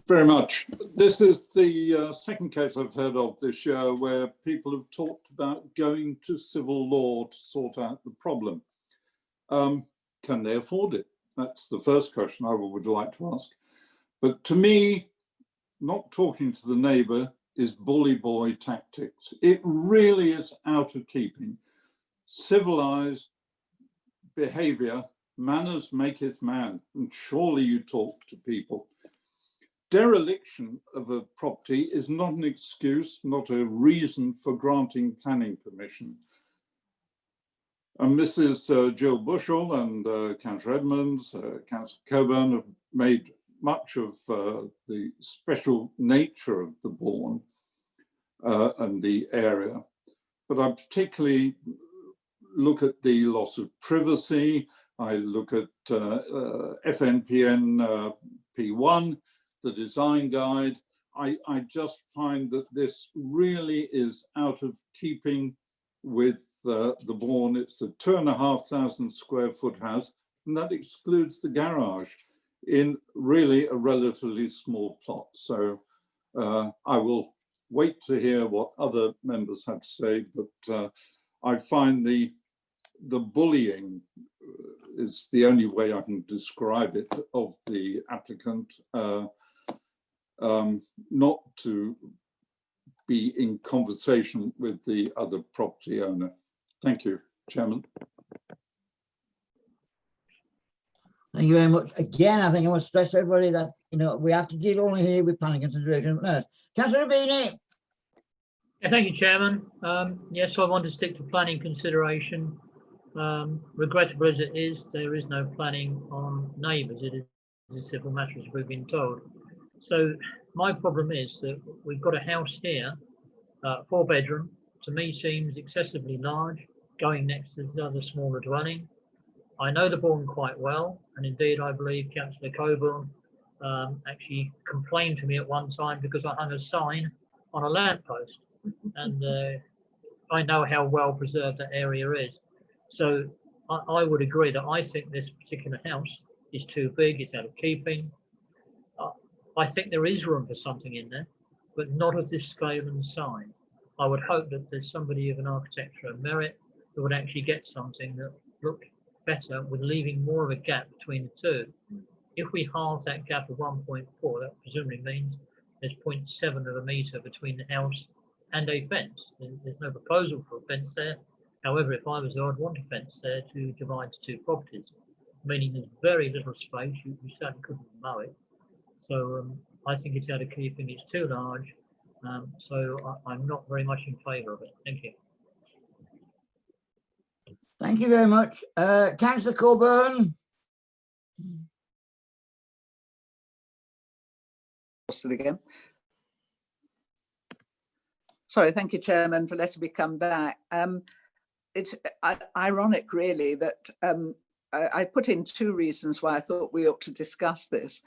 very much. This is the second case I've heard of this year where people have talked about going to civil law to sort out the problem. Can they afford it? That's the first question I would like to ask. But to me, not talking to the neighbour is bully boy tactics. It really is out of keeping. Civilised behaviour, manners maketh man, and surely you talk to people. Dereliction of a property is not an excuse, not a reason for granting planning permission. And Mrs. Jill Bushell and Councillor Edmonds, Councillor Coburn have made much of the special nature of the Bourne and the area. But I particularly look at the loss of privacy. I look at FNPN P1, the design guide. I just find that this really is out of keeping with the Bourne. It's a 2,500 square foot house, and that excludes the garage in really a relatively small plot. So I will wait to hear what other members have to say, but I find the bullying is the only way I can describe it of the applicant, not to be in conversation with the other property owner. Thank you, Chairman. Thank you very much. Again, I think I want to stress to everybody that, you know, we have to deal only here with planning consideration. Councillor Rubini. Yeah, thank you, Chairman. Yes, I want to stick to planning consideration. Regrettable as it is, there is no planning on neighbours. It is a civil matter, as we've been told. So my problem is that we've got a house here, 4-bedroom, to me seems excessively large, going next to the other smaller dwelling. I know the Bourne quite well, and indeed I believe Councillor Coburn actually complained to me at one time because I hung a sign on a lamppost, and I know how well preserved that area is. So I would agree that I think this particular house is too big, it's out of keeping. I think there is room for something in there, but not of this scale and size. I would hope that there's somebody of an architectural merit that would actually get something that looked better with leaving more of a gap between the two. If we halve that gap of 1.4, that presumably means there's 0.7 of a metre between the house and a fence. There's no proposal for a fence there. However, if I was there, I'd want a fence there to divide the two properties, meaning there's very little space. You certainly couldn't mow it. So I think it's out of keeping, it's too large. So I'm not very much in favour of it. Thank you. Thank you very much. Councillor Coburn. Again. Sorry, thank you, Chairman, for letting me come back. It's ironic, really, that I put in 2 reasons why I thought we ought to discuss this.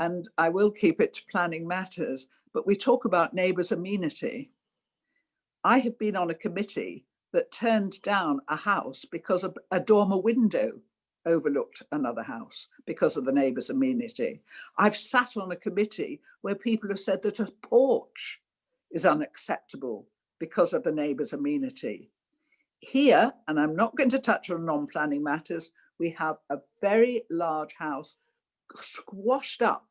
And I will keep it to planning matters, but we talk about neighbours' amenity. I have been on a committee that turned down a house because a dormer window overlooked another house because of the neighbours' amenity. I've sat on a committee where people have said that a porch is unacceptable because of the neighbours' amenity. Here, and I'm not going to touch on non-planning matters, we have a very large house squashed up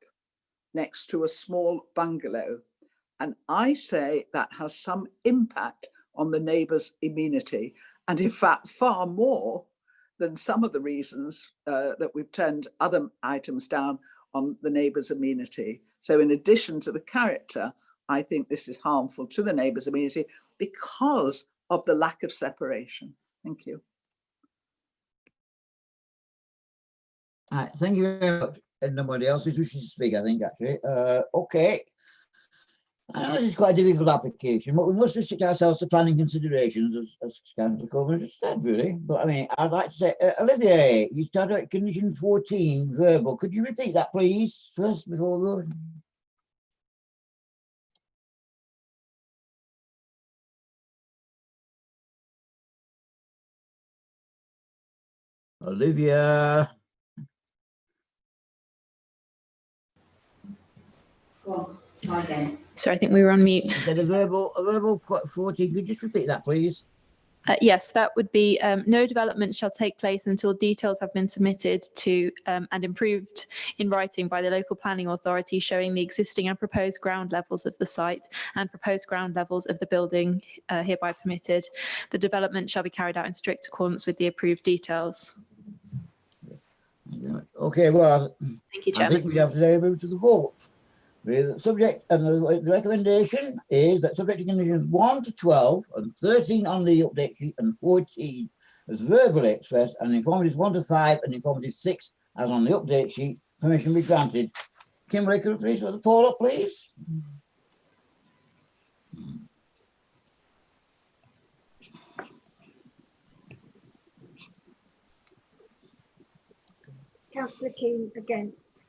next to a small bungalow. And I say that has some impact on the neighbours' amenity. And in fact, far more than some of the reasons that we've turned other items down on the neighbour's amenity. So in addition to the character, I think this is harmful to the neighbour's amenity because of the lack of separation. Thank you. Thank you very much. And nobody else is wishing to speak, I think, actually. Okay. I know this is quite a difficult application, but we must restrict ourselves to planning considerations, as Councillor Coleman just said, really. But I mean, I'd like to say, Olivier, you started at condition 14, verbal. Could you repeat that, please, first, before we go? Olivia. Go on, try again. So I think we were on mute. A verbal 14, could you just repeat that, please? Yes, that would be no development shall take place until details have been submitted to and improved in writing by the local planning authority showing the existing and proposed ground levels of the site and proposed ground levels of the building hereby permitted. The development shall be carried out in strict accordance with the approved details. Okay, well, thank you, I think we have to move to the vote. The subject and the recommendation is that subject to conditions 1 to 12 and 13 on the update sheet and 14 as verbally expressed and informative 1 to 5 and informative 6 as on the update sheet, permission be granted. Kimberly, could you please put the poll up, please? Councillor Keane against.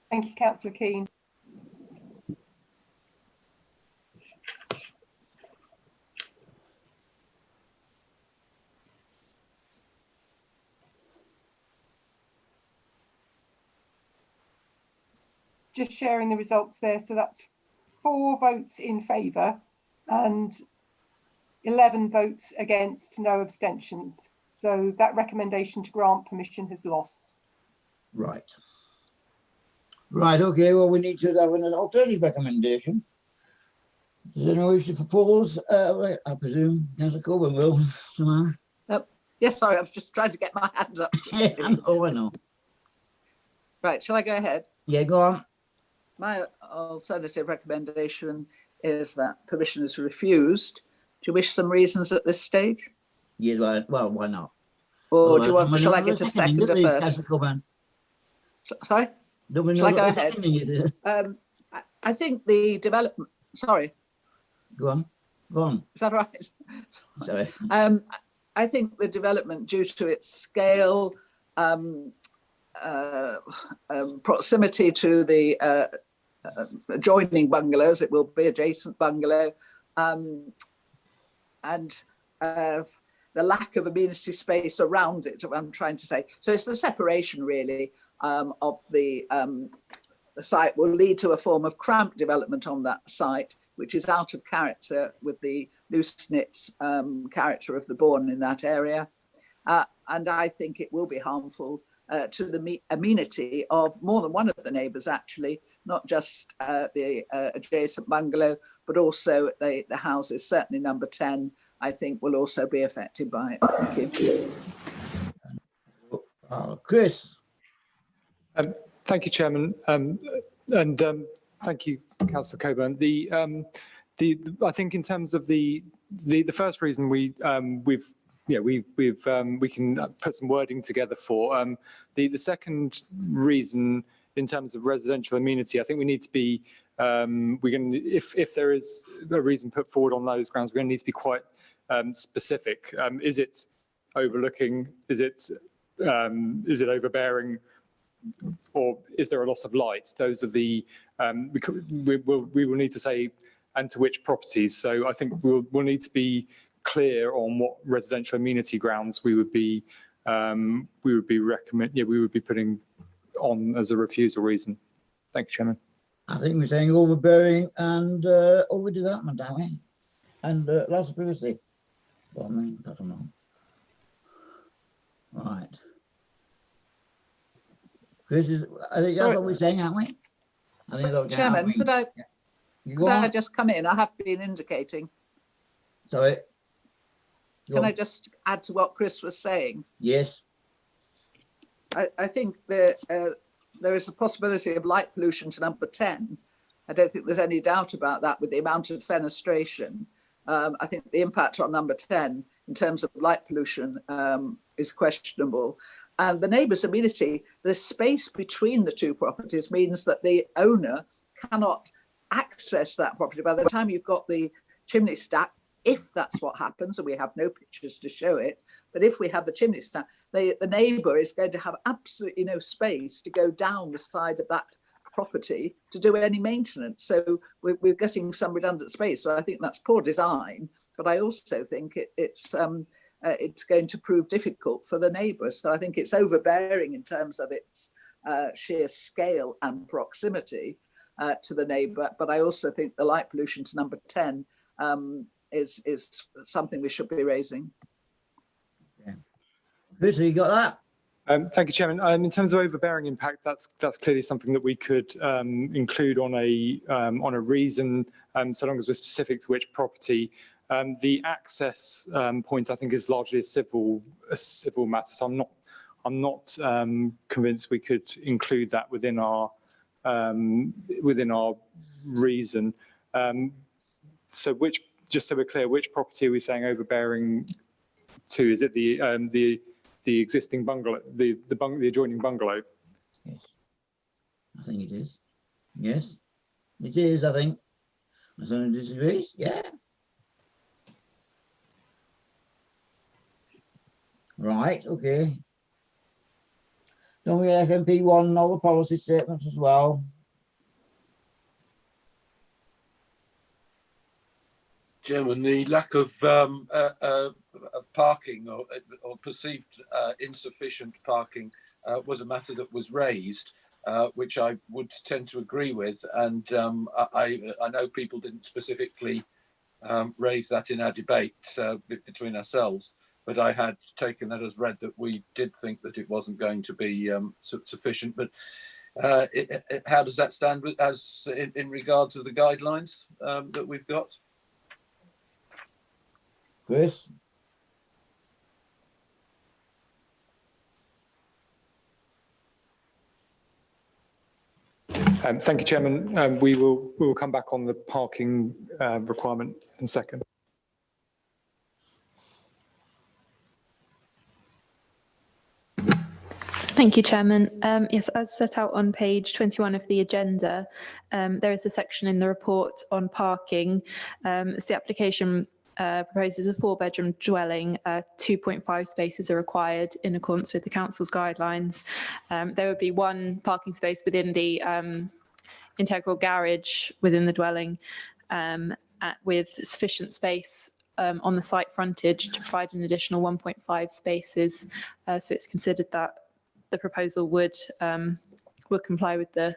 Thank you, Councillor Keane. Just sharing the results there. So that's 4 votes in favour and 11 votes against, no abstentions. So that recommendation to grant permission has lost. Right. Right, okay, well, we need to have an alternative recommendation. Does anyone wish to propose? I presume Councillor Coburn will. Yes, sorry, I was just trying to get my hands up. I know. Right, shall I go ahead? Yeah, go on. My alternative recommendation is that permission is refused. Do you wish some reasons at this stage? Yes, well, why not? Or do you want, shall I get a seconder first? Sorry? Shall I go ahead? I think the development, sorry. Go on. Is that right? Sorry. I think the development, due to its scale, proximity to the adjoining bungalows, it will be adjacent bungalow, and the lack of amenity space around it, I'm trying to say. So it's the separation really of the site will lead to a form of cramped development on that site, which is out of character with the loose-knit character of the Bourne in that area. And I think it will be harmful to the amenity of more than one of the neighbours, actually, not just the adjacent bungalow, but also the houses, certainly number 10, I think will also be affected by it. Thank you. Chris. Thank you, Chairman, and thank you, Councillor Coburn. I think in terms of the first reason we can put some wording together for. The second reason in terms of residential amenity, I think we need to be if there is a reason put forward on those grounds, we're going to need to be quite specific. Is it overlooking? Is it overbearing? Or is there a loss of light? Those are the we will need to say, and to which properties. So I think we'll need to be clear on what residential amenity grounds we would be putting on as a refusal reason. Thank you, Chairman. I think we're saying overbearing and overdevelopment, aren't we? And loss of privacy. Well, I mean, I don't know. Right. Chris, I think that's what we're saying, aren't we? Chairman, could I just come in? I have been indicating. Sorry. Can I just add to what Chris was saying? Yes. I think there is a possibility of light pollution to number 10. I don't think there's any doubt about that with the amount of fenestration. I think the impact on number 10 in terms of light pollution is questionable. And the neighbours' amenity, the space between the two properties means that the owner cannot access that property. By the time you've got the chimney stack, if that's what happens, and we have no pictures to show it, but if we have the chimney stack, the neighbour is going to have absolutely no space to go down the side of that property to do any maintenance. So we're getting some redundant space. So I think that's poor design, but I also think it's going to prove difficult for the neighbours. So I think it's overbearing in terms of its sheer scale and proximity to the neighbour. But I also think the light pollution to number 10 is something we should be raising. Chris, you got that? Thank you, Chairman. In terms of overbearing impact, that's clearly something that we could include on a reason, so long as we're specific to which property. The access point, I think, is largely a civil matter. So I'm not convinced we could include that within our reason. So just so we're clear, which property are we saying overbearing to? Is it the existing bungalow, the adjoining bungalow? Yes, I think it is. Yes, it is. I think. Someone disagrees. Yeah. Right. Okay. Don't forget FMP1 and all the policy statements as well. Chairman, the lack of parking or perceived insufficient parking was a matter that was raised, which I would tend to agree with. And I know people didn't specifically raise that in our debate between ourselves, but I had taken that as read that we did think that it wasn't going to be sufficient. But how does that stand as in regards to the guidelines that we've got? Chris? Thank you, Chairman. We will come back on the parking requirement in a second. Thank you, Chairman. Yes, as set out on page 21 of the agenda, there is a section in the report on parking. It's the application proposes a 4-bedroom dwelling. 2.5 spaces are required in accordance with the council's guidelines. There would be 1 parking space within the integral garage within the dwelling, with sufficient space on the site frontage to provide an additional 1.5 spaces. So it's considered that the proposal would comply with the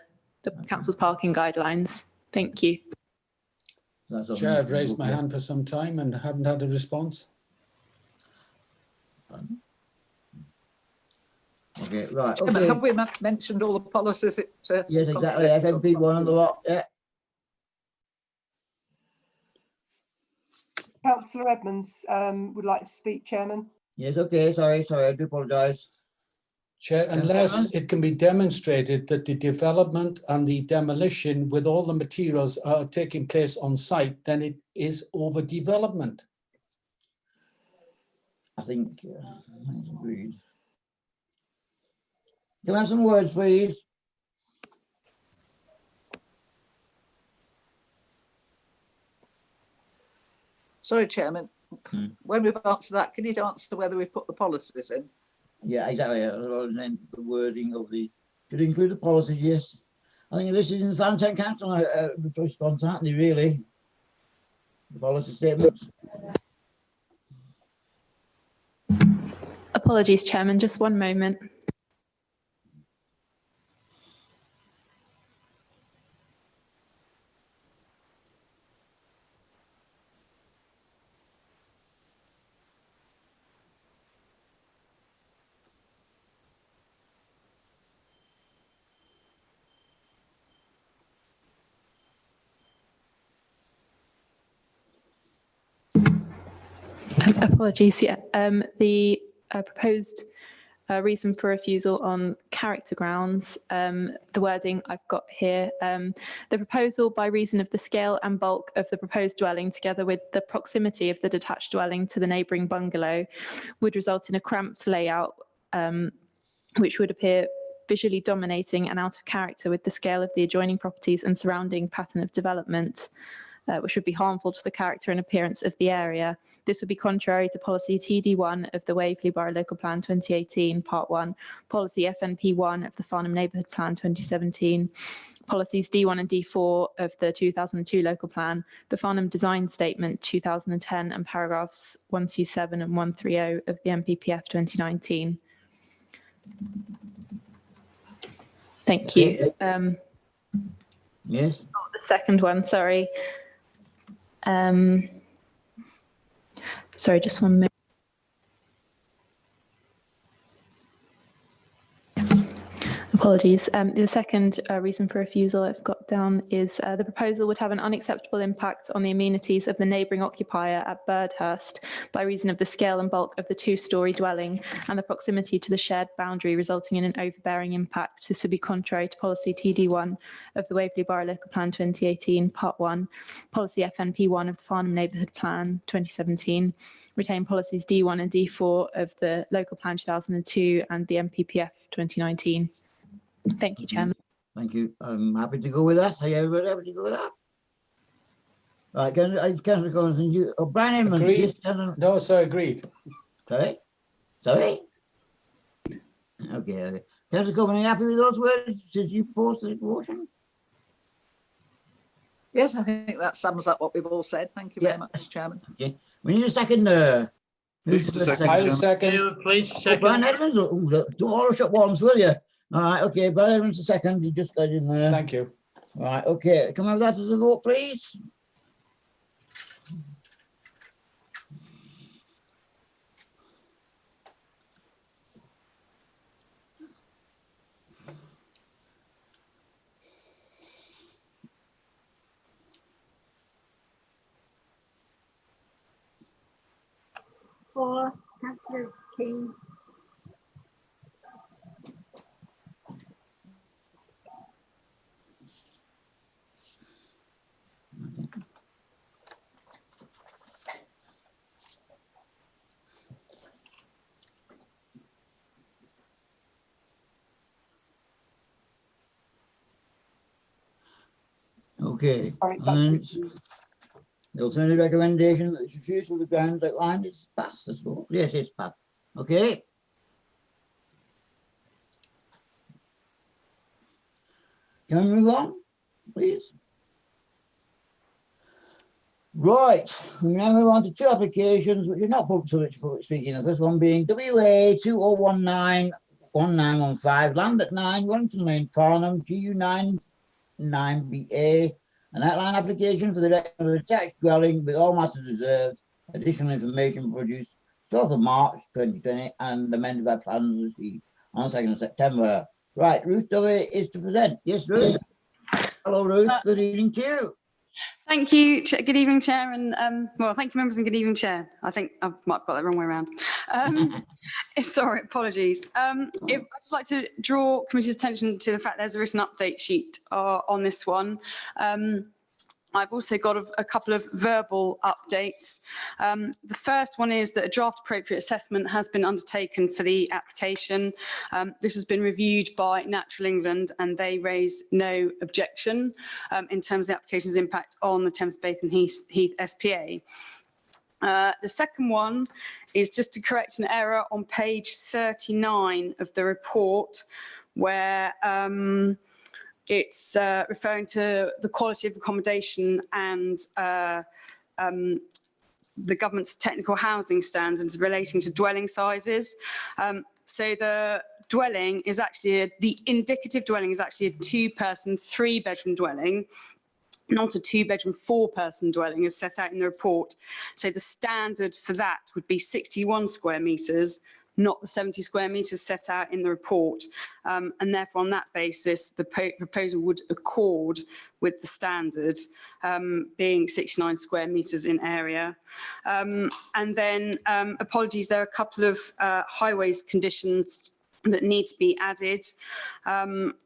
council's parking guidelines. Thank you. Chair, I've raised my hand for some time and haven't had a response. Okay, right. Chairman, Okay. have we mentioned all the policies? Yes, exactly. FMP1 and the lot. Yeah. Councillor Edmonds would like to speak, Chairman. Yes, okay. Sorry, I do apologise. Chair, unless it can be demonstrated that the development and the demolition with all the materials are taking place on site, then it is overdevelopment. I think agreed. Can I have some words, please? Sorry, Chairman. When we've answered that, can you answer whether we put the policies in? Yeah, exactly. And then the wording of the should include the policies. Yes, I think this is in the Frensham Council. The first spontaneity, really. The policy statements. Apologies, Chairman, just one moment. Apologies, yeah. The proposed reason for refusal on character grounds, the wording I've got here, the proposal by reason of the scale and bulk of the proposed dwelling together with the proximity of the detached dwelling to the neighbouring bungalow would result in a cramped layout which would appear visually dominating and out of character with the scale of the adjoining properties and surrounding pattern of development, which would be harmful to the character and appearance of the area. This would be contrary to policy TD1 of the Waverley Borough Local Plan 2018, Part 1, policy FNP1 of the Farnham Neighbourhood Plan 2017, policies D1 and D4 of the 2002 Local Plan, the Farnham Design Statement 2010, and paragraphs 127 and 130 of the MPPF 2019. Thank you. Yes. Oh, the second one, sorry. Sorry, just 1 minute. Apologies. The second reason for refusal I've got down is the proposal would have an unacceptable impact on the amenities of the neighbouring occupier at Birdhurst by reason of the scale and bulk of the two-storey dwelling and the proximity to the shared boundary, resulting in an overbearing impact. This would be contrary to policy TD1 of the Waverley Borough Local Plan 2018, Part 1, policy FNP1 of the Farnham Neighbourhood Plan 2017, retain policies D1 and D4 of the Local Plan 2002 and the MPPF 2019. Thank you, Chairman. Thank you. I'm happy to go with that. Are you everybody happy to go with that? Right, Councillor Collins, and you, Brian Edmonds. Agreed. No, so agreed. Sorry? Sorry? Okay. Councillor Coleman, are you happy with those words? Did you post the motion? Yes, I think that sums up what we've all said. Thank you very much, Chairman. Okay. We need a second there. Please, I'll second. Please, second. Brian Edmonds, don't all rush at once, will you? All right, okay, Brian Edmonds, a second. You just got in there. Thank you. All right, okay. Can we have that as a vote, please? For Councillor King. Okay. And the alternative recommendation that it's refusal of the grounds outlined is passed as well. Yes, it's passed. Okay. Can we move on, please? Right, we now move on to two applications which are not public speaking. The first one being WA 2019-1915, land at 9 Wellington Lane, Farnham, GU 9BA, an outline application for the erection of a detached dwelling with all matters reserved, additional information produced 12th of March 2020 and amended by plans received on 2nd of September. Right, Ruth Dovey is to present. Yes, Ruth. Hello, Ruth. Good evening to you. Thank you. Good evening, Chair, and well, thank you, members, and good evening, Chair. I think I might have got that wrong way around. Sorry, apologies. I'd just like to draw committee's attention to the fact there's a written update sheet on this one. I've also got a couple of verbal updates. The first one is that a draft appropriate assessment has been undertaken for the application. This has been reviewed by Natural England and they raise no objection in terms of the application's impact on the Thames Basin Heath SPA. The second one is just to correct an error on page 39 of the report where it's referring to the quality of accommodation and the government's technical housing standards relating to dwelling sizes. So the dwelling is actually, the indicative dwelling is actually a 2-person, 3-bedroom dwelling, not a 2-bedroom, 4-person dwelling as set out in the report. So the standard for that would be 61 square metres not the 70 square metres set out in the report. And therefore, on that basis, the proposal would accord with the standard, being 69 square metres in area. And then, apologies, there are a couple of highways conditions that need to be added.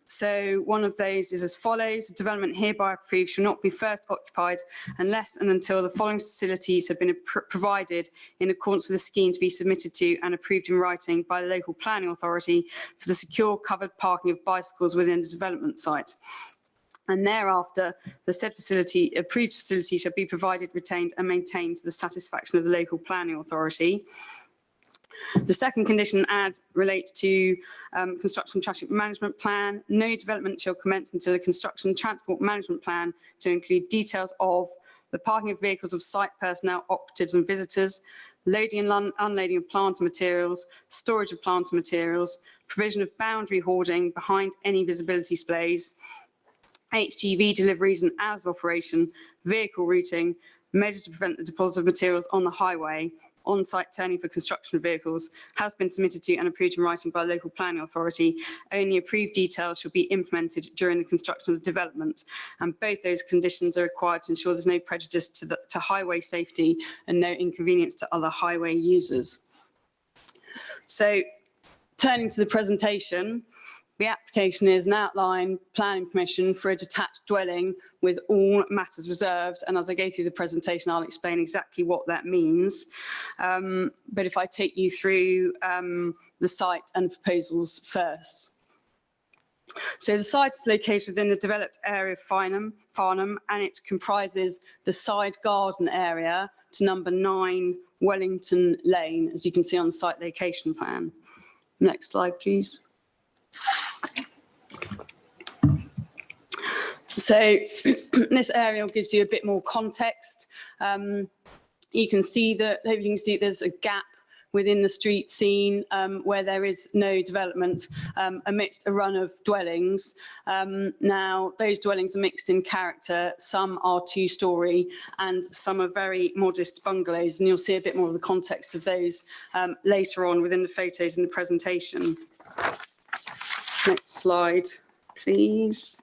So one of those is as follows: the development hereby approved shall not be first occupied unless and until the following facilities have been provided in accordance with the scheme to be submitted to and approved in writing by the local planning authority for the secure covered parking of bicycles within the development site. And thereafter, the said approved facility shall be provided, retained and maintained to the satisfaction of the local planning authority. The second condition relates to construction traffic management plan. No development shall commence until a construction transport management plan to include details of the parking of vehicles of site personnel, operatives and visitors, loading and unloading of plant and materials, storage of plant and materials, provision of boundary hoarding behind any visibility displays, HGV deliveries and hours of operation, vehicle routing, measures to prevent the deposit of materials on the highway, on-site turning for construction vehicles has been submitted to and approved in writing by the local planning authority. Only approved details shall be implemented during the construction of the development, and both those conditions are required to ensure there's no prejudice to highway safety and no inconvenience to other highway users. So, turning to the presentation, the application is an outline planning permission for a detached dwelling with all matters reserved. And as I go through the presentation, I'll explain exactly what that means. But if I take you through the site and proposals first. So the site is located within the developed area of Farnham, and it comprises the side garden area to number 9 Wellington Lane, as you can see on the site location plan. Next slide, please. So this aerial gives you a bit more context. You can see that, hopefully you can see there's a gap within the street scene where there is no development amidst a run of dwellings. Now, those dwellings are mixed in character. Some are 2-storey and some are very modest bungalows, and you'll see a bit more of the context of those later on within the photos in the presentation. Next slide, please.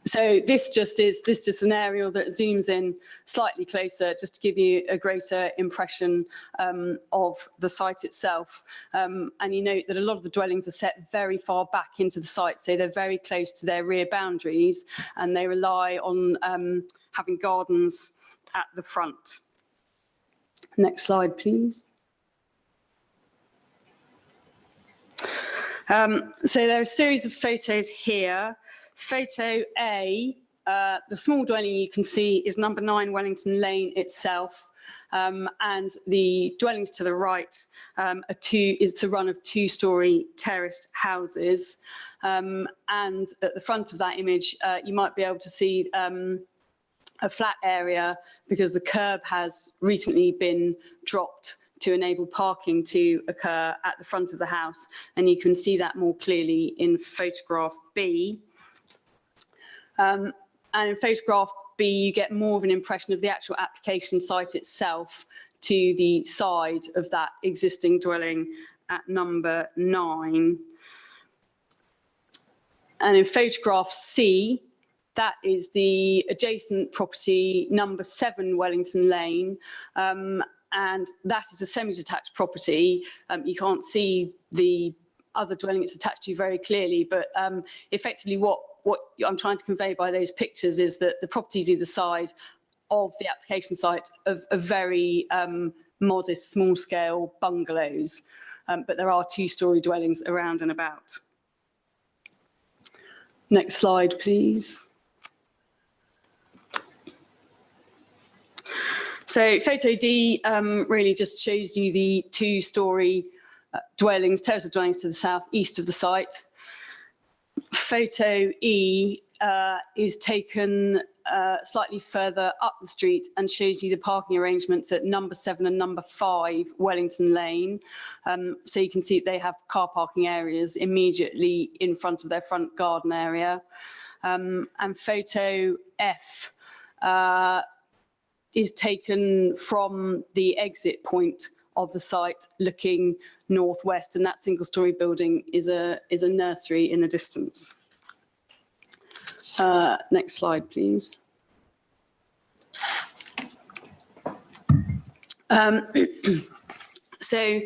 So this is an aerial that zooms in slightly closer, just to give you a greater impression of the site itself. And you note that a lot of the dwellings are set very far back into the site, so they're very close to their rear boundaries, and they rely on having gardens at the front. Next slide, please. So there are a series of photos here. Photo A, the small dwelling you can see is number 9 Wellington Lane itself, and the dwellings to the right it's a run of 2-storey terraced houses. And at the front of that image, you might be able to see a flat area because the curb has recently been dropped to enable parking to occur at the front of the house, and you can see that more clearly in photograph B. And in photograph B, you get more of an impression of the actual application site itself to the side of that existing dwelling at number 9. And in photograph C, that is the adjacent property, number 7 Wellington Lane. And that is a semi-detached property. You can't see the other dwelling it's attached to very clearly, but effectively what I'm trying to convey by those pictures is that the properties either side of the application site are very modest, small-scale bungalows, but there are 2-storey dwellings around and about. Next slide, please. So photo D really just shows you the 2-storey dwellings, terraced dwellings to the south east of the site. Photo E is taken slightly further up the street and shows you the parking arrangements at number 7 and number 5 Wellington Lane. So you can see they have car parking areas immediately in front of their front garden area. And photo F is taken from the exit point of the site looking northwest, and that single-storey building is a nursery in the distance. Next slide, please. So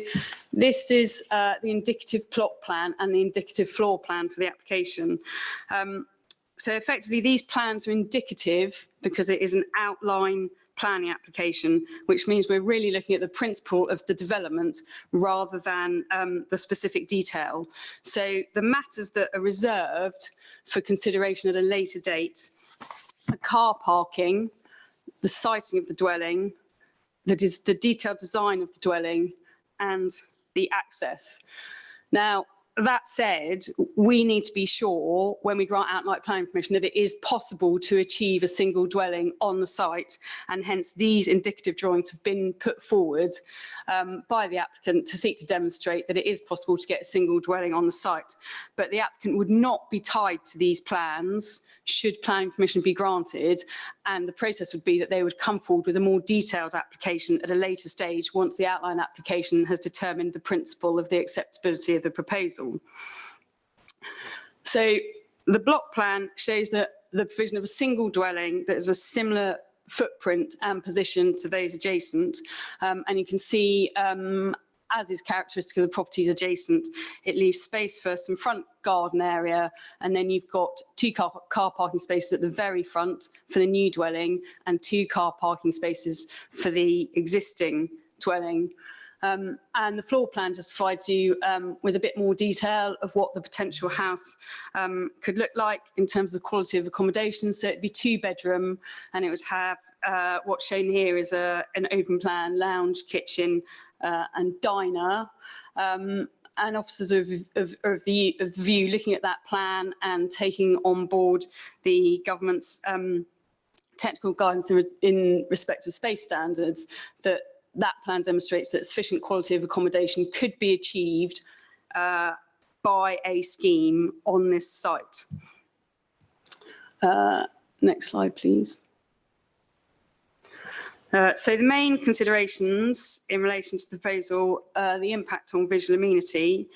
this is the indicative plot plan and the indicative floor plan for the application. So effectively, these plans are indicative because it is an outline planning application, which means we're really looking at the principle of the development rather than the specific detail. So the matters that are reserved for consideration at a later date are car parking, the siting of the dwelling, the detailed design of the dwelling, and the access. Now, that said, we need to be sure when we grant outline planning permission that it is possible to achieve a single dwelling on the site, and hence these indicative drawings have been put forward by the applicant to seek to demonstrate that it is possible to get a single dwelling on the site. But the applicant would not be tied to these plans should planning permission be granted, and the process would be that they would come forward with a more detailed application at a later stage once the outline application has determined the principle of the acceptability of the proposal. So the block plan shows that the provision of a single dwelling that is a similar footprint and position to those adjacent, and you can see as is characteristic of the properties adjacent, it leaves space for some front garden area, and then you've got 2 car parking spaces at the very front for the new dwelling and 2 car parking spaces for the existing dwelling. And the floor plan just provides you with a bit more detail of what the potential house could look like in terms of quality of accommodation. So it'd be 2-bedroom, and it would have what's shown here is an open plan lounge, kitchen, and diner. And officers of the view looking at that plan and taking on board the government's technical guidance in respect of space standards, that plan demonstrates that sufficient quality of accommodation could be achieved by a scheme on this site. Next slide, please. So the main considerations in relation to the proposal are the impact on visual amenity.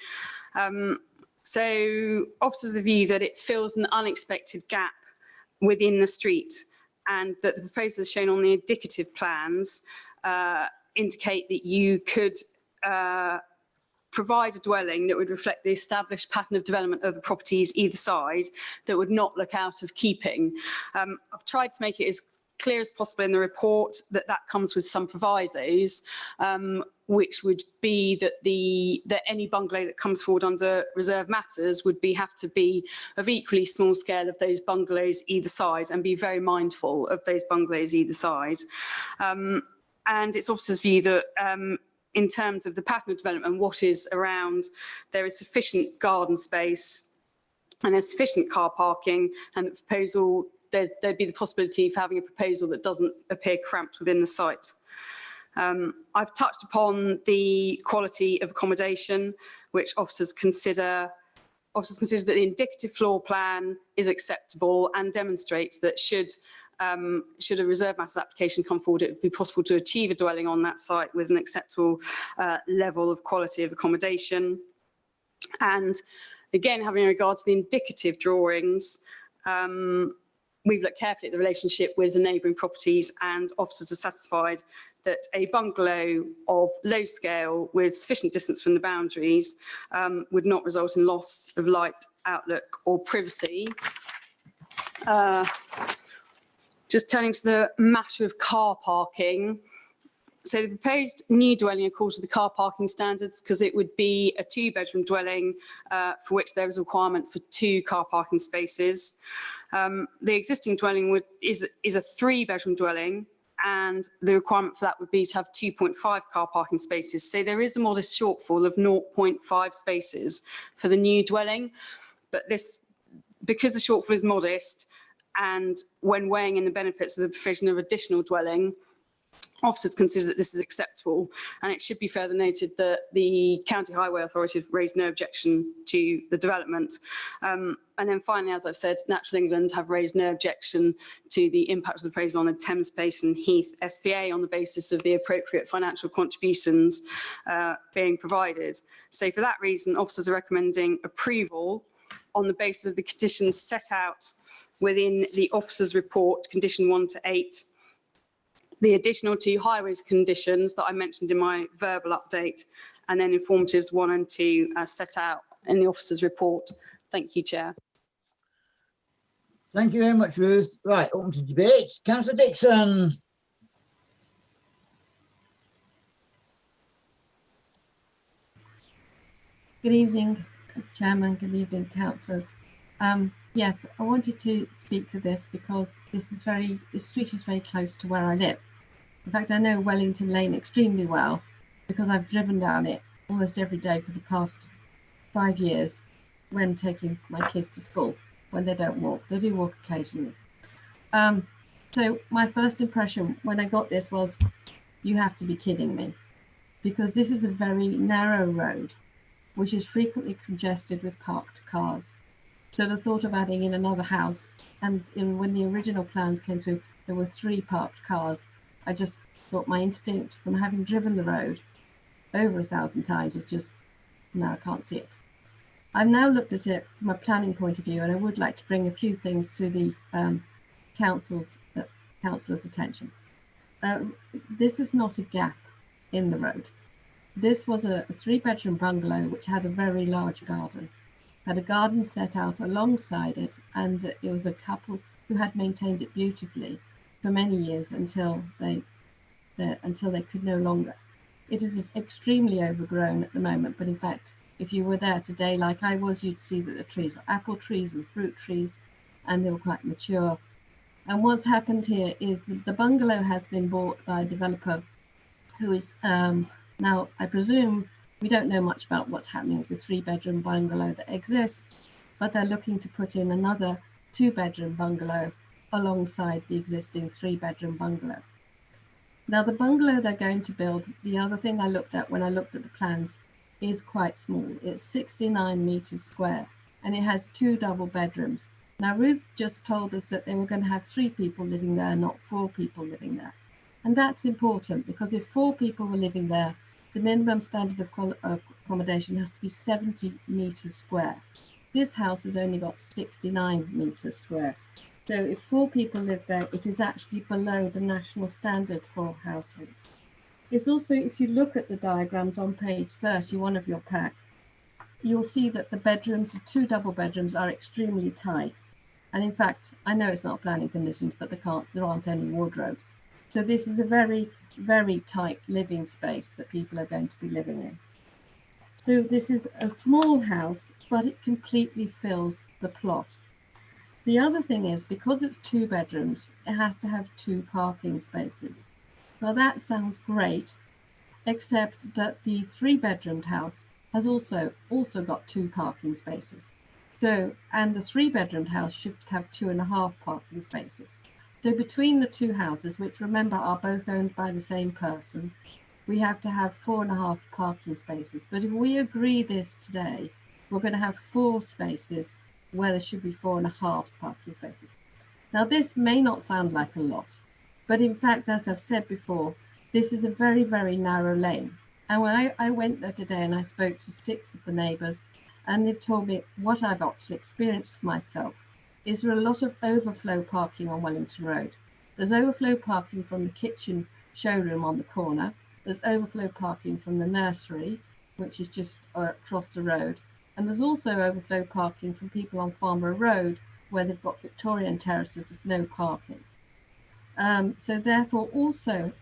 So officers of the view that it fills an unexpected gap within the street, and that the proposals shown on the indicative plans indicate that you could provide a dwelling that would reflect the established pattern of development of the properties either side that would not look out of keeping. I've tried to make it as clear as possible in the report that comes with some provisos, which would be that any bungalow that comes forward under reserved matters would have to be of equally small scale of those bungalows either side, and be very mindful of those bungalows either side. And it's officers' view that in terms of the pattern of development, what is around, there is sufficient garden space and there's sufficient car parking, and the proposal, there'd be the possibility of having a proposal that doesn't appear cramped within the site. I've touched upon the quality of accommodation, which officers consider that the indicative floor plan is acceptable and demonstrates that should a reserve matters application come forward, it would be possible to achieve a dwelling on that site with an acceptable level of quality of accommodation. And again, having regard to the indicative drawings, we've looked carefully at the relationship with the neighbouring properties, and officers are satisfied that a bungalow of low scale with sufficient distance from the boundaries would not result in loss of light, outlook or privacy. Just turning to the matter of car parking. So the proposed new dwelling accords with the car parking standards, because it would be a 2-bedroom dwelling for which there is a requirement for 2 car parking spaces. The existing dwelling is a 3-bedroom dwelling, and the requirement for that would be to have 2.5 car parking spaces. So there is a modest shortfall of 0.5 spaces for the new dwelling, but because the shortfall is modest, and when weighing in the benefits of the provision of additional dwelling, officers consider that this is acceptable. And it should be further noted that the County Highway Authority have raised no objection to the development. And then finally, as I've said, Natural England have raised no objection to the impact of the appraisal on the Thames Basin Heath SPA on the basis of the appropriate financial contributions being provided. So for that reason, officers are recommending approval on the basis of the conditions set out within the officers' report, condition 1 to 8, the additional 2 highways conditions that I mentioned in my verbal update, and then informatives 1 and 2 as set out in the officers' report. Thank you, Chair. Thank you very much, Ruth. Right, open to debate. Councillor Dixon. Good evening, Chairman. Good evening, councillors. Yes, I wanted to speak to this because this street is very close to where I live. In fact, I know Wellington Lane extremely well because I've driven down it almost every day for the past 5 years when taking my kids to school, when they don't walk. They do walk occasionally. So my first impression when I got this was, you have to be kidding me, because this is a very narrow road, which is frequently congested with parked cars. So the thought of adding in another house, and when the original plans came through, there were 3 parked cars. I just thought my instinct from having driven the road over 1,000 times is just, no, I can't see it. I've now looked at it from a planning point of view, and I would like to bring a few things to the councillor's attention. This is not a gap in the road. This was a 3-bedroom bungalow which had a very large garden, had a garden set out alongside it, and it was a couple who had maintained it beautifully for many years until they could no longer. It is extremely overgrown at the moment, but in fact, if you were there today, like I was, you'd see that the trees were apple trees and fruit trees, and they were quite mature. And what's happened here is that the bungalow has been bought by a developer who is now, I presume, we don't know much about what's happening with the 3-bedroom bungalow that exists, but they're looking to put in another 2-bedroom bungalow alongside the existing 3-bedroom bungalow. Now, the bungalow they're going to build, the other thing I looked at when I looked at the plans, is quite small. It's 69 meters square, and it has 2 double bedrooms. Now, Ruth just told us that they were going to have 3 people living there, not 4 people living there. And that's important, because if 4 people were living there, the minimum standard of accommodation has to be 70 meters square. This house has only got 69 meters square. So if 4 people live there, it is actually below the national standard for households. It's also, if you look at the diagrams on page 31 of your pack, you'll see that the bedrooms, the 2 double bedrooms, are extremely tight. And in fact, I know it's not planning conditions, but there aren't any wardrobes. So this is a very, very tight living space that people are going to be living in. So this is a small house, but it completely fills the plot. The other thing is, because it's 2 bedrooms, it has to have 2 parking spaces. Now that sounds great, except that the 3-bedroomed house has also got 2 parking spaces. So, and the 3-bedroomed house should have 2.5 parking spaces. So between the 2 houses, which remember are both owned by the same person, we have to have 4.5 parking spaces. But if we agree this today, we're going to have 4 spaces where there should be 4.5 parking spaces. Now this may not sound like a lot, but in fact, as I've said before, this is a very, very narrow lane. And when I went there today and I spoke to 6 of the neighbours, and they've told me what I've actually experienced for myself, is there a lot of overflow parking on Wellington Road. There's overflow parking from the kitchen showroom on the corner. There's overflow parking from the nursery, which is just across the road. And there's also overflow parking from people on Farnborough Road, where they've got Victorian terraces with no parking. So therefore also,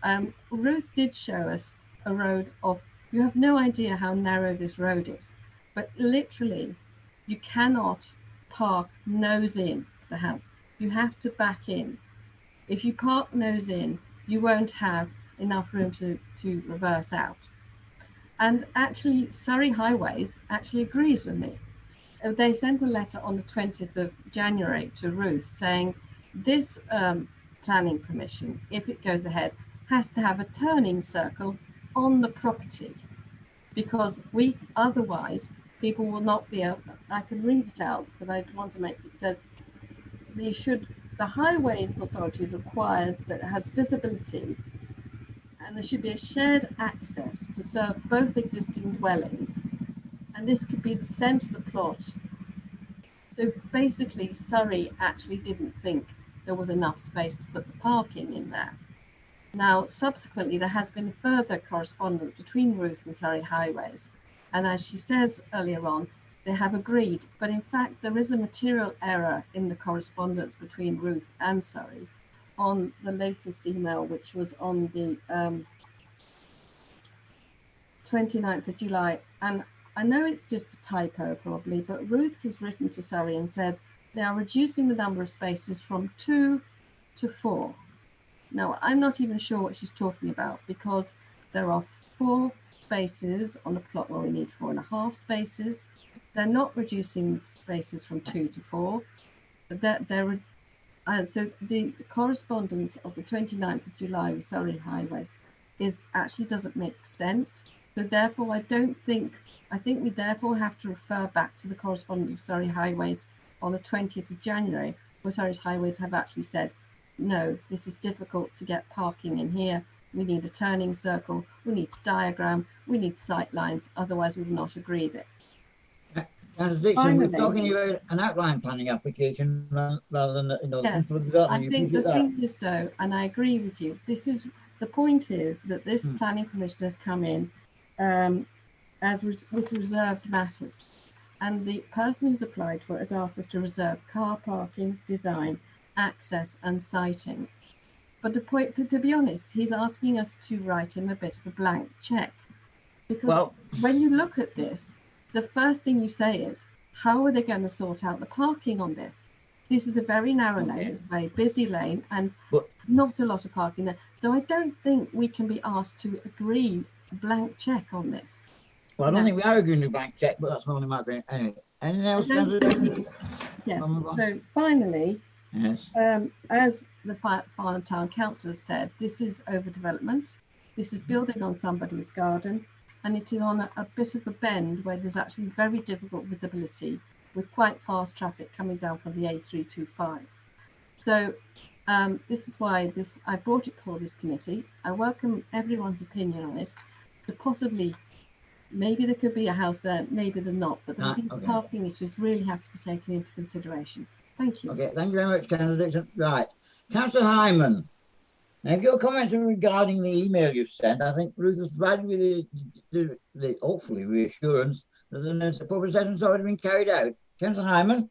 Ruth did show us a road of, you have no idea how narrow this road is, but literally you cannot park nose in to the house. You have to back in. If you park nose in, you won't have enough room to reverse out. And actually, Surrey Highways actually agrees with me. They sent a letter on the 20th of January to Ruth saying this planning permission, if it goes ahead, has to have a turning circle on the property, because otherwise people will not be able, I can read it out because I want to make it says the Highways Authority requires that it has visibility and there should be a shared access to serve both existing dwellings, and this could be the centre of the plot. So basically Surrey actually didn't think there was enough space to put the parking in there. Now subsequently there has been further correspondence between Ruth and Surrey Highways, and as she says earlier on, they have agreed, but in fact there is a material error in the correspondence between Ruth and Surrey on the latest email, which was on the 29th of July. And I know it's just a typo probably, but Ruth has written to Surrey and said they are reducing the number of spaces from 2 to 4. Now, I'm not even sure what she's talking about, because there are 4 spaces on a plot where we need 4.5 spaces. They're not reducing spaces from 2 to 4. So the correspondence of the 29th of July with Surrey Highway actually doesn't make sense. So therefore, I think we therefore have to refer back to the correspondence of Surrey Highways on the 20th of January, where Surrey Highways have actually said, no, this is difficult to get parking in here. We need a turning circle, we need a diagram, we need sight lines, otherwise we will not agree this. Dixon, we're talking about an outline planning application rather than Yes, I think the thing is though, and I agree with you, the point is that this planning permission has come in with reserved matters, and the person who's applied for it has asked us to reserve car parking, design, access and sighting. But to be honest, he's asking us to write him a bit of a blank check, because when you look at this, the first thing you say is, how are they going to sort out the parking on this? This is a very narrow lane, it's a very busy lane, and not a lot of parking there. So I don't think we can be asked to agree a blank check on this. Well, I don't think we are agreeing to a blank check, but that's only my opinion. Anyway, anything else? Yes, so finally, yes. As the Farnham Town Council has said, this is overdevelopment. This is building on somebody's garden, and it is on a bit of a bend where there's actually very difficult visibility with quite fast traffic coming down from the A325. So this is why I brought it before this committee. I welcome everyone's opinion on it. So possibly, maybe there could be a house there, maybe they're not, but these parking issues really have to be taken into consideration. Thank you. Okay, thank you very much, Councillor Dixon. Right, Councillor Hyman. Now, if your comments are regarding the email you've sent, I think Ruth has provided with the hopefully reassurance that the appropriate session has already been carried out. Councillor Hyman.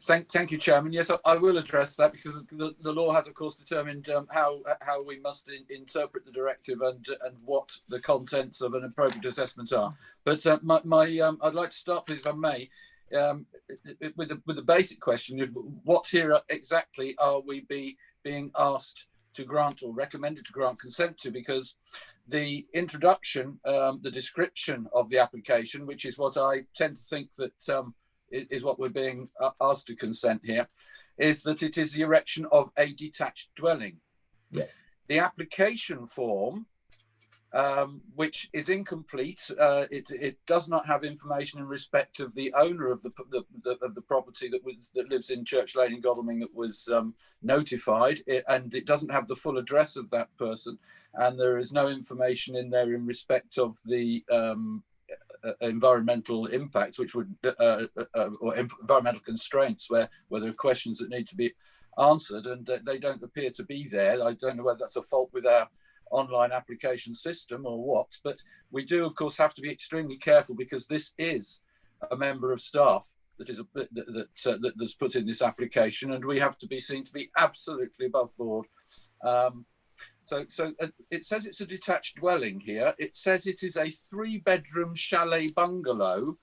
Thank you, Chairman. Yes, I will address that, because the law has, of course, determined how we must interpret the directive and what the contents of an appropriate assessment are. But I'd like to start, please, if I may, with the basic question of what here exactly are we being asked to grant or recommended to grant consent to, because the introduction, the description of the application, which is what I tend to think that is what we're being asked to consent here, is that it is the erection of a detached dwelling. Yeah. The application form, which is incomplete, it does not have information in respect of the owner of the property that lives in Church Lane in Godalming that was notified, and it doesn't have the full address of that person, and there is no information in there in respect of the environmental impacts, which would or environmental constraints, where there are questions that need to be answered, and they don't appear to be there. I don't know whether that's a fault with our online application system or what, but we do, of course, have to be extremely careful, because this is a member of staff that is that's put in this application, and we have to be seen to be absolutely above board. So it says it's a detached dwelling here. It says it is a 3-bedroom chalet bungalow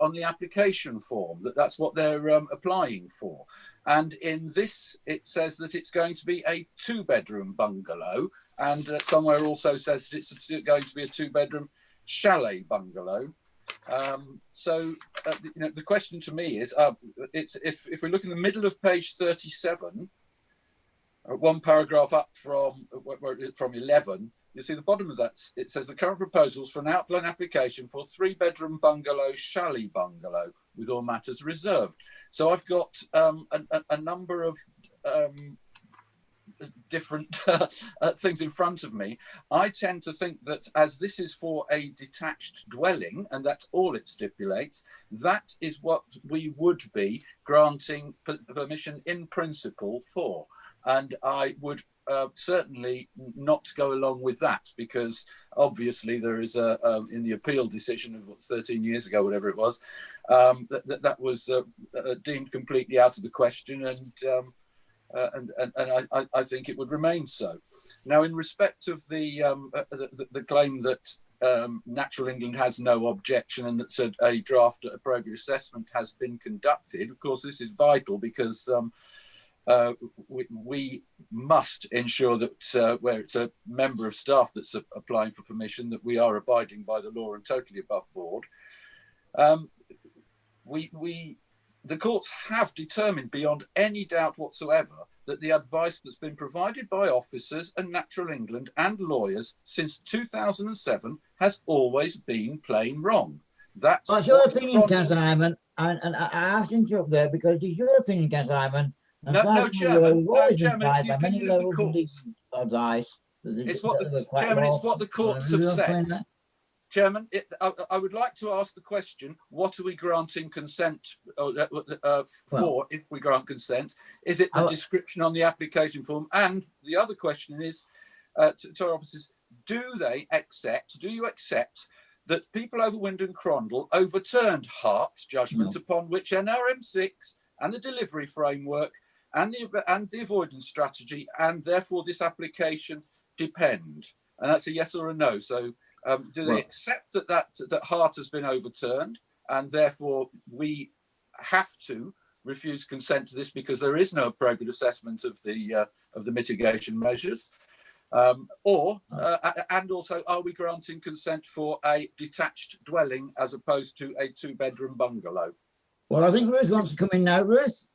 on the application form. That's what they're applying for. And in this, it says that it's going to be a 2-bedroom bungalow, and somewhere also says that it's going to be a 2-bedroom chalet bungalow. The question to me is, if we look in the middle of page 37, one paragraph up from 11, you see the bottom of that, it says the current proposals for an outline application for 3-bedroom bungalow, chalet bungalow, with all matters reserved. So I've got a number of different things in front of me. I tend to think that as this is for a detached dwelling, and that's all it stipulates, that is what we would be granting permission in principle for. And I would certainly not go along with that, because obviously there is in the appeal decision of 13 years ago, whatever it was, that was deemed completely out of the question, and I think it would remain so. Now, in respect of the claim that Natural England has no objection and that a draft appropriate assessment has been conducted, of course, this is vital, because we must ensure that where it's a member of staff that's applying for permission, that we are abiding by the law and totally above board. The courts have determined beyond any doubt whatsoever that the advice that's been provided by officers and Natural England and lawyers since 2007 has always been plain wrong. That's your opinion, Councillor Hyman, and I have to interrupt there because it's your opinion, Councillor Hyman. No, Chairman, it's the opinion of the courts. Advice. It's what the courts have said. Chairman, I would like to ask the question, what are we granting consent for if we grant consent? Is it the description on the application form? And the other question is, to our officers, do you accept that people over Wind and Crondall overturned Hart's judgment upon which NRM6 and the delivery framework and the avoidance strategy and therefore this application depend? And that's a yes or a no. So do they accept that Hart has been overturned and therefore we have to refuse consent to this because there is no appropriate assessment of the mitigation measures? And also, are we granting consent for a detached dwelling as opposed to a 2-bedroom bungalow? Well, I think Ruth wants to come in now. Ruth?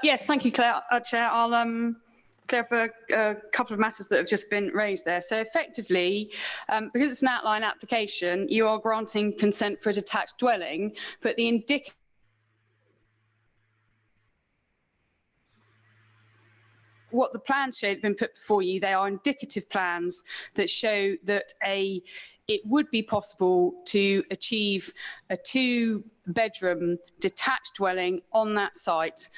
Yes, thank you, Chair. I'll clear up a couple of matters that have just been raised there. So effectively, because it's an outline application, you are granting consent for a detached dwelling, but the what the plans show that have been put before you, they are indicative plans that show that it would be possible to achieve a 2-bedroom detached dwelling on that site,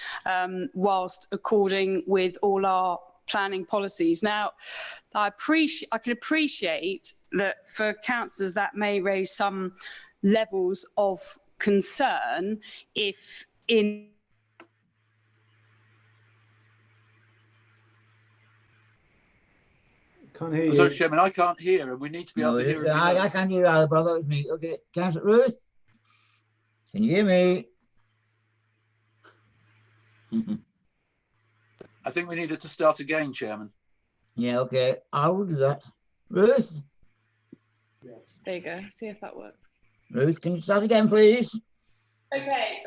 whilst according with all our planning policies. Now, I can appreciate that for councillors that may raise some levels of concern if in Can't hear you. Sorry, Chairman, I can't hear, and we need to be able to hear. I can't hear either, brother. It was me. Okay, Councillor Ruth, can you hear me? I think we needed to start again, Chairman. Yeah, okay, I will do that. Ruth? There you go. See if that works. Ruth, can you start again, please? Okay.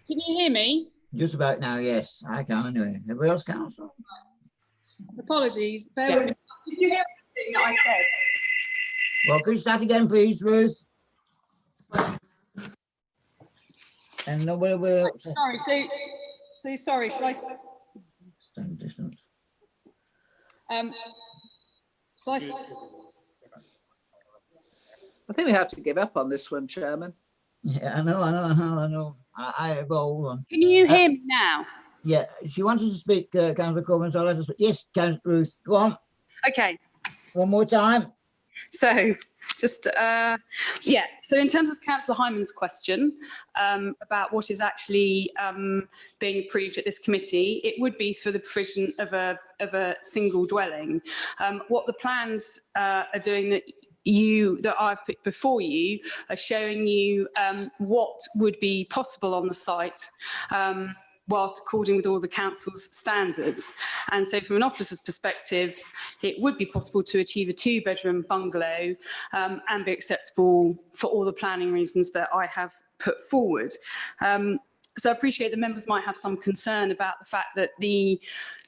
Can you hear me? Just about now, yes. I can anyway. Everybody else can also? Apologies. Bear with me. Did you hear everything that I said? Well, could you start again, please, Ruth? And no, we're sorry. So sorry. Shall I? Stand distance. Shall I? I think we have to give up on this one, Chairman. Yeah, I know. Hold on. Can you hear me now? Yeah, she wanted to speak, Councillor Corbyn, so let us. Yes, Councillor Ruth, go on. Okay. One more time. So just, so in terms of Councillor Hyman's question about what is actually being approved at this committee, it would be for the provision of a single dwelling. What the plans are doing that I've put before you are showing you what would be possible on the site whilst according with all the council's standards. And so from an officer's perspective, it would be possible to achieve a 2-bedroom bungalow and be acceptable for all the planning reasons that I have put forward. So I appreciate the members might have some concern about the fact that the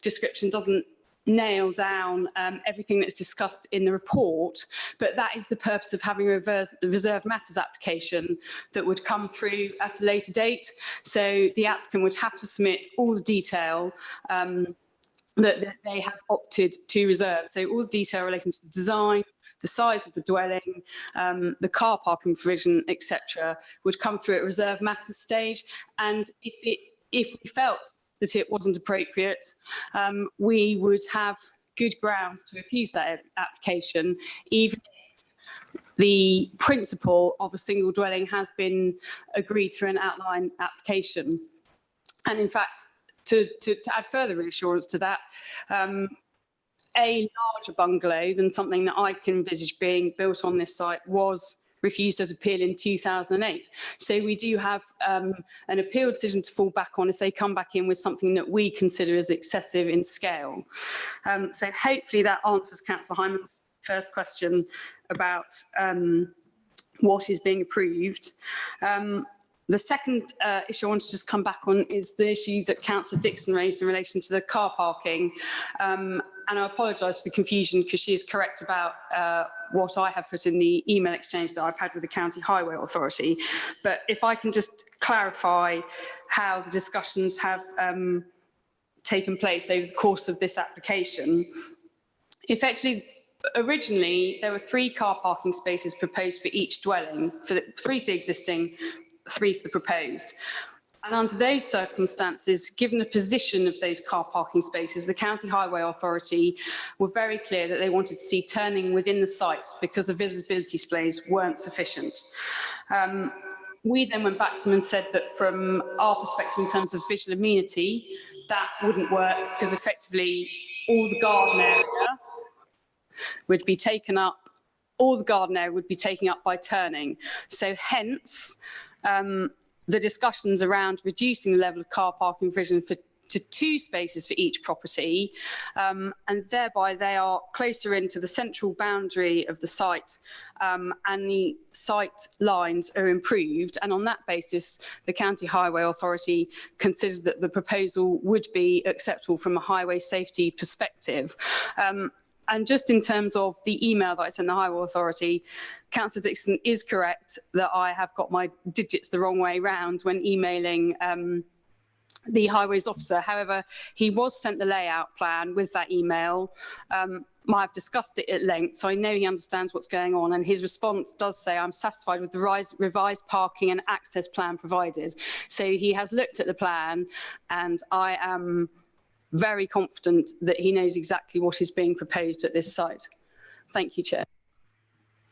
description doesn't nail down everything that's discussed in the report, but that is the purpose of having a reserved matters application that would come through at a later date. So the applicant would have to submit all the detail that they have opted to reserve. So all the detail relating to the design, the size of the dwelling, the car parking provision, etc., would come through at reserved matters stage. And if we felt that it wasn't appropriate, we would have good grounds to refuse that application, even if the principle of a single dwelling has been agreed through an outline application. And in fact, to add further reassurance to that, a larger bungalow than something that I can envisage being built on this site was refused as appeal in 2008. So we do have an appeal decision to fall back on if they come back in with something that we consider as excessive in scale. So hopefully that answers Councillor Hyman's first question about what is being approved. The second issue I want to just come back on is the issue that Councillor Dixon raised in relation to the car parking. And I apologise for the confusion, because she is correct about what I have put in the email exchange that I've had with the County Highway Authority. But if I can just clarify how the discussions have taken place over the course of this application. Effectively, originally, there were 3 car parking spaces proposed for each dwelling, 3 for the existing, 3 for the proposed. And under those circumstances, given the position of those car parking spaces, the County Highway Authority were very clear that they wanted to see turning within the site because the visibility displays weren't sufficient. We then went back to them and said that from our perspective in terms of visual amenity, that wouldn't work because effectively all the garden area would be taken up, by turning. So hence, the discussions around reducing the level of car parking provision to 2 spaces for each property, and thereby they are closer into the central boundary of the site, and the site lines are improved. And on that basis, the County Highway Authority considers that the proposal would be acceptable from a highway safety perspective. And just in terms of the email that I sent the Highway Authority, Councillor Dixon is correct that I have got my digits the wrong way round when emailing the Highways officer. However, he was sent the layout plan with that email. I've discussed it at length, so I know he understands what's going on, and his response does say, I'm satisfied with the revised parking and access plan provided. So he has looked at the plan, and I am very confident that he knows exactly what is being proposed at this site. Thank you, Chair.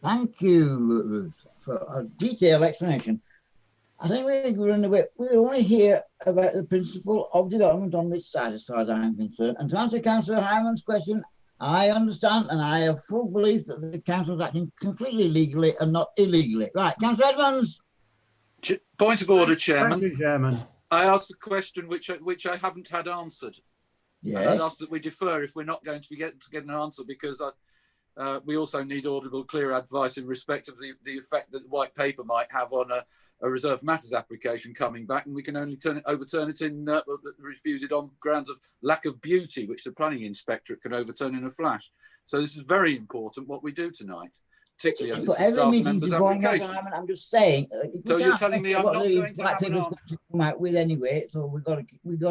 Thank you, Ruth, for a detailed explanation. I think we're in the way. We want to hear about the principle of development on this side, as far as I'm concerned. And to answer Councillor Hyman's question, I understand and I have full belief that the council is acting completely legally and not illegally. Right, Councillor Edmonds. Point of order, Chairman. Thank you, Chairman. I asked a question which I haven't had answered. Yes. And I'd ask that we defer if we're not going to get an answer, because we also need audible, clear advice in respect of the effect that the white paper might have on a reserved matters application coming back, and we can only overturn it refuse it on grounds of lack of beauty, which the planning inspectorate can overturn in a flash. So this is very important what we do tonight, particularly as it's a staff member's application. I'm just saying. So you're telling me I'm not going to have an answer? Come out with anyway, so we've got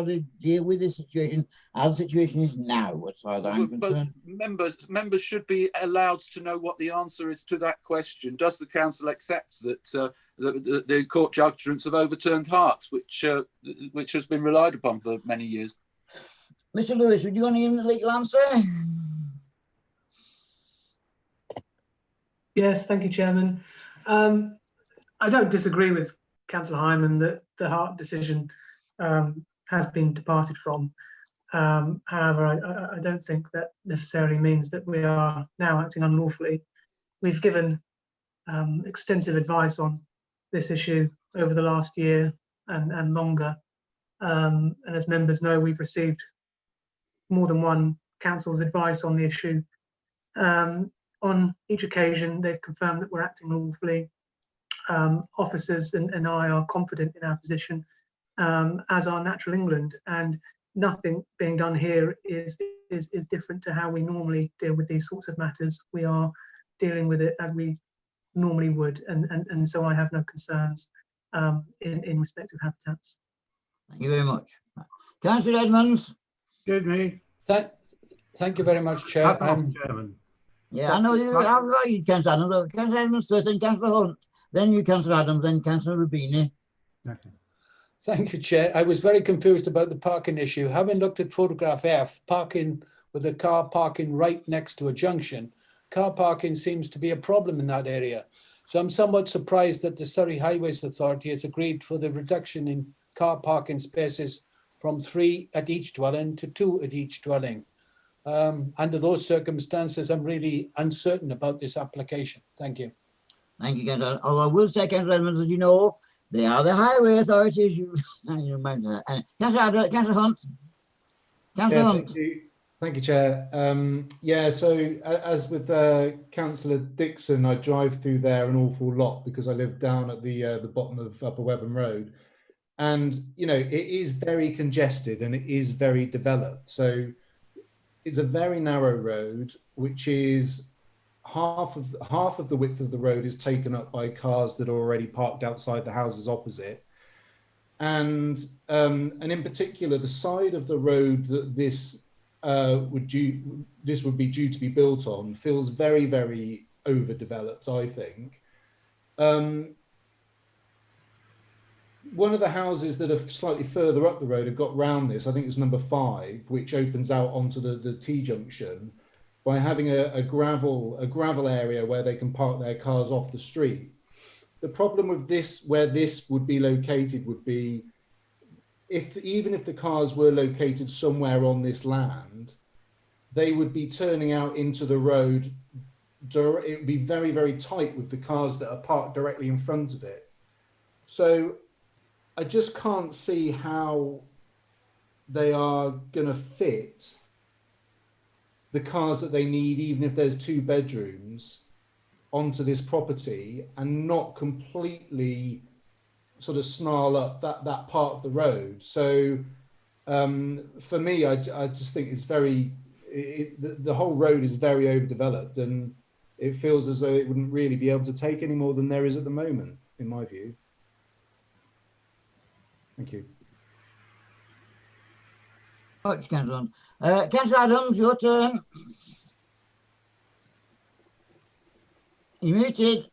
to deal with this situation as the situation is now, as far as I'm concerned. Members should be allowed to know what the answer is to that question. Does the council accept that the court judgments have overturned Harts, which has been relied upon for many years? Mr. Lewis, would you want to give him the legal answer? Yes, thank you, Chairman. I don't disagree with Councillor Hyman that the Hart decision has been departed from. However, I don't think that necessarily means that we are now acting unlawfully. We've given extensive advice on this issue over the last year and longer, And as members know, we've received more than one council's advice on the issue. On each occasion, they've confirmed that we're acting lawfully. Officers and I are confident in our position, as are Natural England, and nothing being done here is different to how we normally deal with these sorts of matters. We are dealing with it as we normally would, and so I have no concerns in respect of habitats. Thank you very much. Councillor Edmonds. Excuse me. Thank you very much, Chair. Chairman. Yeah, I know you. I've got you, Councillor Adams. Councillor Edmonds first, then Councillor Hunt, then you, Councillor Adams, then Councillor Rubini. Okay. Thank you, Chair. I was very confused about the parking issue. Having looked at photograph F, parking with a car parking right next to a junction, car parking seems to be a problem in that area. So I'm somewhat surprised that the Surrey Highways Authority has agreed for the reduction in car parking spaces from 3 at each dwelling to 2 at each dwelling. Under those circumstances, I'm really uncertain about this application. Thank you. Thank you, Councillor. Oh, I will say, Councillor Edmonds, as you know, they are the highway authorities. You remember that. Councillor Hunt. Councillor Hunt. Thank you, Chair. Yeah, so as with Councillor Dixon, I drive through there an awful lot because I live down at the bottom of Upper Webham Road. And, you know, it is very congested and it is very developed. So it's a very narrow road, which is half of the width of the road is taken up by cars that are already parked outside the houses opposite. And in particular, the side of the road that this would be due to be built on feels very, very overdeveloped, I think. One of the houses that are slightly further up the road have got round this, I think it's number 5, which opens out onto the T-junction by having a gravel area where they can park their cars off the street. The problem with this, where this would be located, would be even if the cars were located somewhere on this land, they would be turning out into the road. It would be very, very tight with the cars that are parked directly in front of it. So I just can't see how they are going to fit the cars that they need, even if there's 2 bedrooms, onto this property and not completely sort of snarl up that part of the road. So for me, I just think it's the whole road is very overdeveloped, and it feels as though it wouldn't really be able to take any more than there is at the moment, in my view. Thank you. Councillor Adams, your turn. You're muted.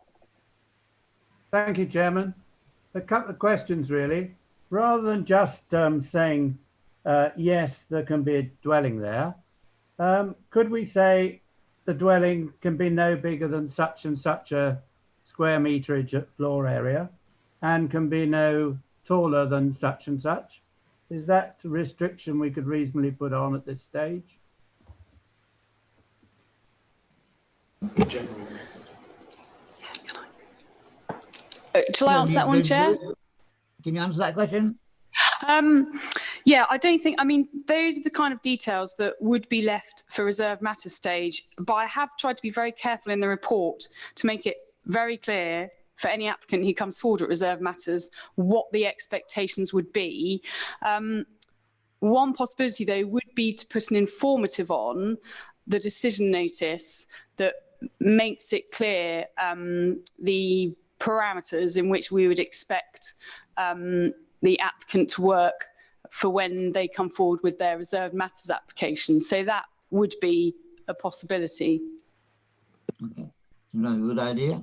Thank you, Chairman. A couple of questions, really. Rather than just saying, yes, there can be a dwelling there, could we say the dwelling can be no bigger than such and such a square meterage at floor area and can be no taller than such and such? Is that a restriction we could reasonably put on at this stage? Shall I answer that one, Chair? Can you answer that question? Yeah, I don't think, I mean, those are the kind of details that would be left for reserved matters stage, but I have tried to be very careful in the report to make it very clear for any applicant who comes forward at reserved matters what the expectations would be. One possibility, though, would be to put an informative on the decision notice that makes it clear the parameters in which we would expect the applicant to work for when they come forward with their reserved matters application. So that would be a possibility. Okay, that's a good idea.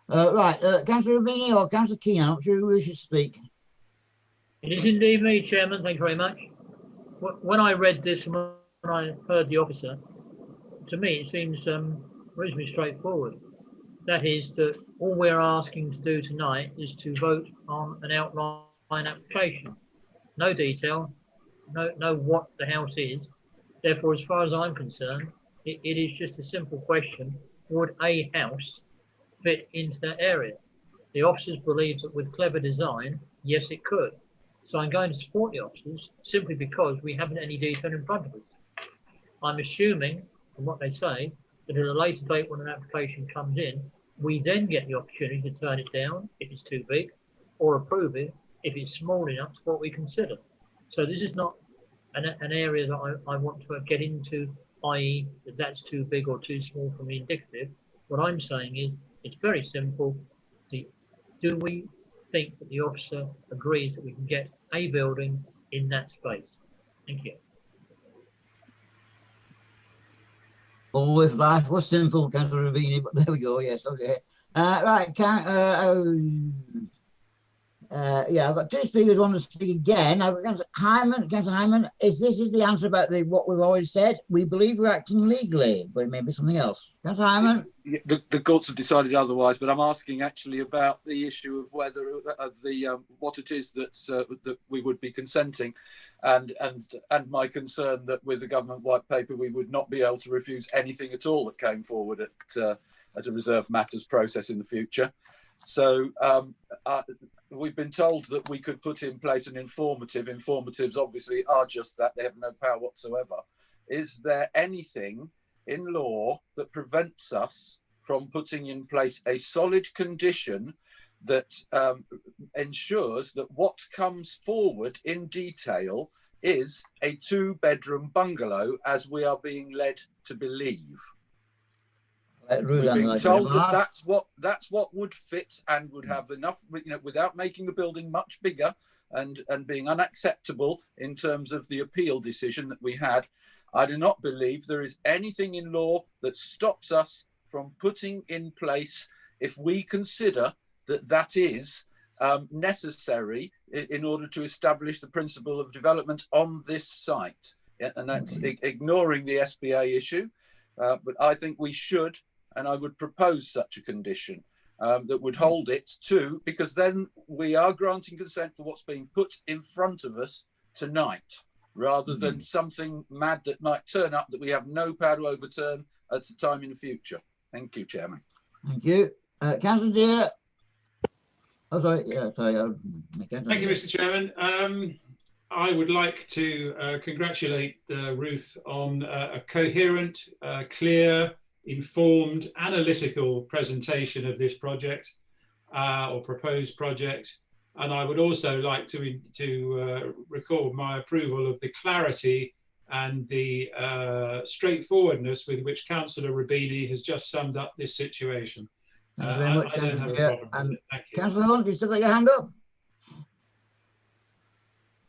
Right, Councillor Rubini or Councillor Keane, I'm not sure who wishes to speak. It is indeed me, Chairman. Thank you very much. When I read this and when I heard the officer, to me it seems reasonably straightforward. That is that all we're asking to do tonight is to vote on an outline application. No detail, no what the house is. Therefore, as far as I'm concerned, it is just a simple question: would a house fit into that area? The officers believe that with clever design, yes, it could. So I'm going to support the officers simply because we haven't any detail in front of us. I'm assuming from what they say that at a later date when an application comes in, we then get the opportunity to turn it down if it's too big, or approve it if it's small enough to what we consider. So this is not an area that I want to get into, i.e. that that's too big or too small for me indicative. What I'm saying is it's very simple. Do we think that the officer agrees that we can get a building in that space? Thank you. Oh, if life was simple, Councillor Ravini, but there we go, yes, okay. Right, yeah, I've got two speakers who want to speak again. I've got Councillor Hyman, this is the answer about what we've already said. We believe we're acting legally, but it may be something else. Councillor Hyman? The courts have decided otherwise, but I'm asking actually about the issue of whether what it is that we would be consenting, and my concern that with the government white paper we would not be able to refuse anything at all that came forward at a reserved matters process in the future. So we've been told that we could put in place an informative. Informatives obviously are just that, they have no power whatsoever. Is there anything in law that prevents us from putting in place a solid condition that ensures that what comes forward in detail is a 2-bedroom bungalow, as we are being led to believe? We're being told that that's what would fit and would have enough, without making the building much bigger and being unacceptable in terms of the appeal decision that we had. I do not believe there is anything in law that stops us from putting in place, if we consider that that is necessary in order to establish the principle of development on this site. And that's ignoring the SBA issue. But I think we should, and I would propose such a condition that would hold it to, because then we are granting consent for what's being put in front of us tonight, rather than something mad that might turn up that we have no power to overturn at a time in the future. Thank you, Chairman. Thank you. Councillor Deere. Oh, sorry. Yeah, sorry. Thank you, Mr. Chairman. I would like to congratulate Ruth on a coherent, clear, informed, analytical presentation of this project or proposed project. And I would also like to record my approval of the clarity and the straightforwardness with which Councillor Rubini has just summed up this situation. Thank you very much, I don't have a problem with it. Thank you. Councillor Hunt, you still got your hand up?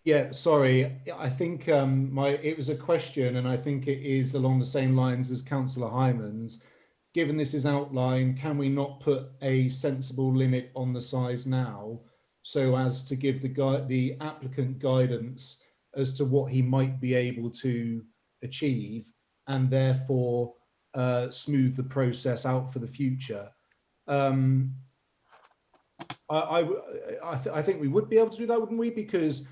Yeah, sorry. I think it was a question, and I think it is along the same lines as Councillor Hyman's. Given this is outlined, can we not put a sensible limit on the size now, so as to give the applicant guidance as to what he might be able to achieve, and therefore smooth the process out for the future? I think we would be able to do that, wouldn't we? Because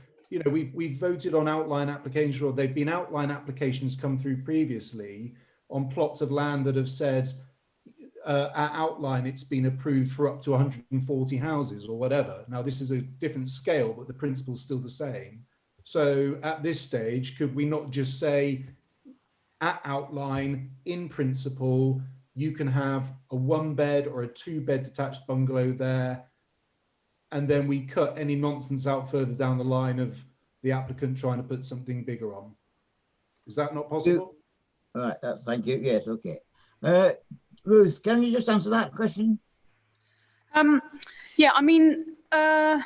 we've voted on outline applications, or they've been outline applications come through previously on plots of land that have said at outline it's been approved for up to 140 houses or whatever. Now this is a different scale, but the principle's still the same. So at this stage, could we not just say at outline, in principle, you can have a 1-bed or a 2-bed detached bungalow there, and then we cut any nonsense out further down the line of the applicant trying to put something bigger on? Is that not possible? All right, thank you. Yes, okay. Ruth, can you just answer that question? Yeah, I mean, I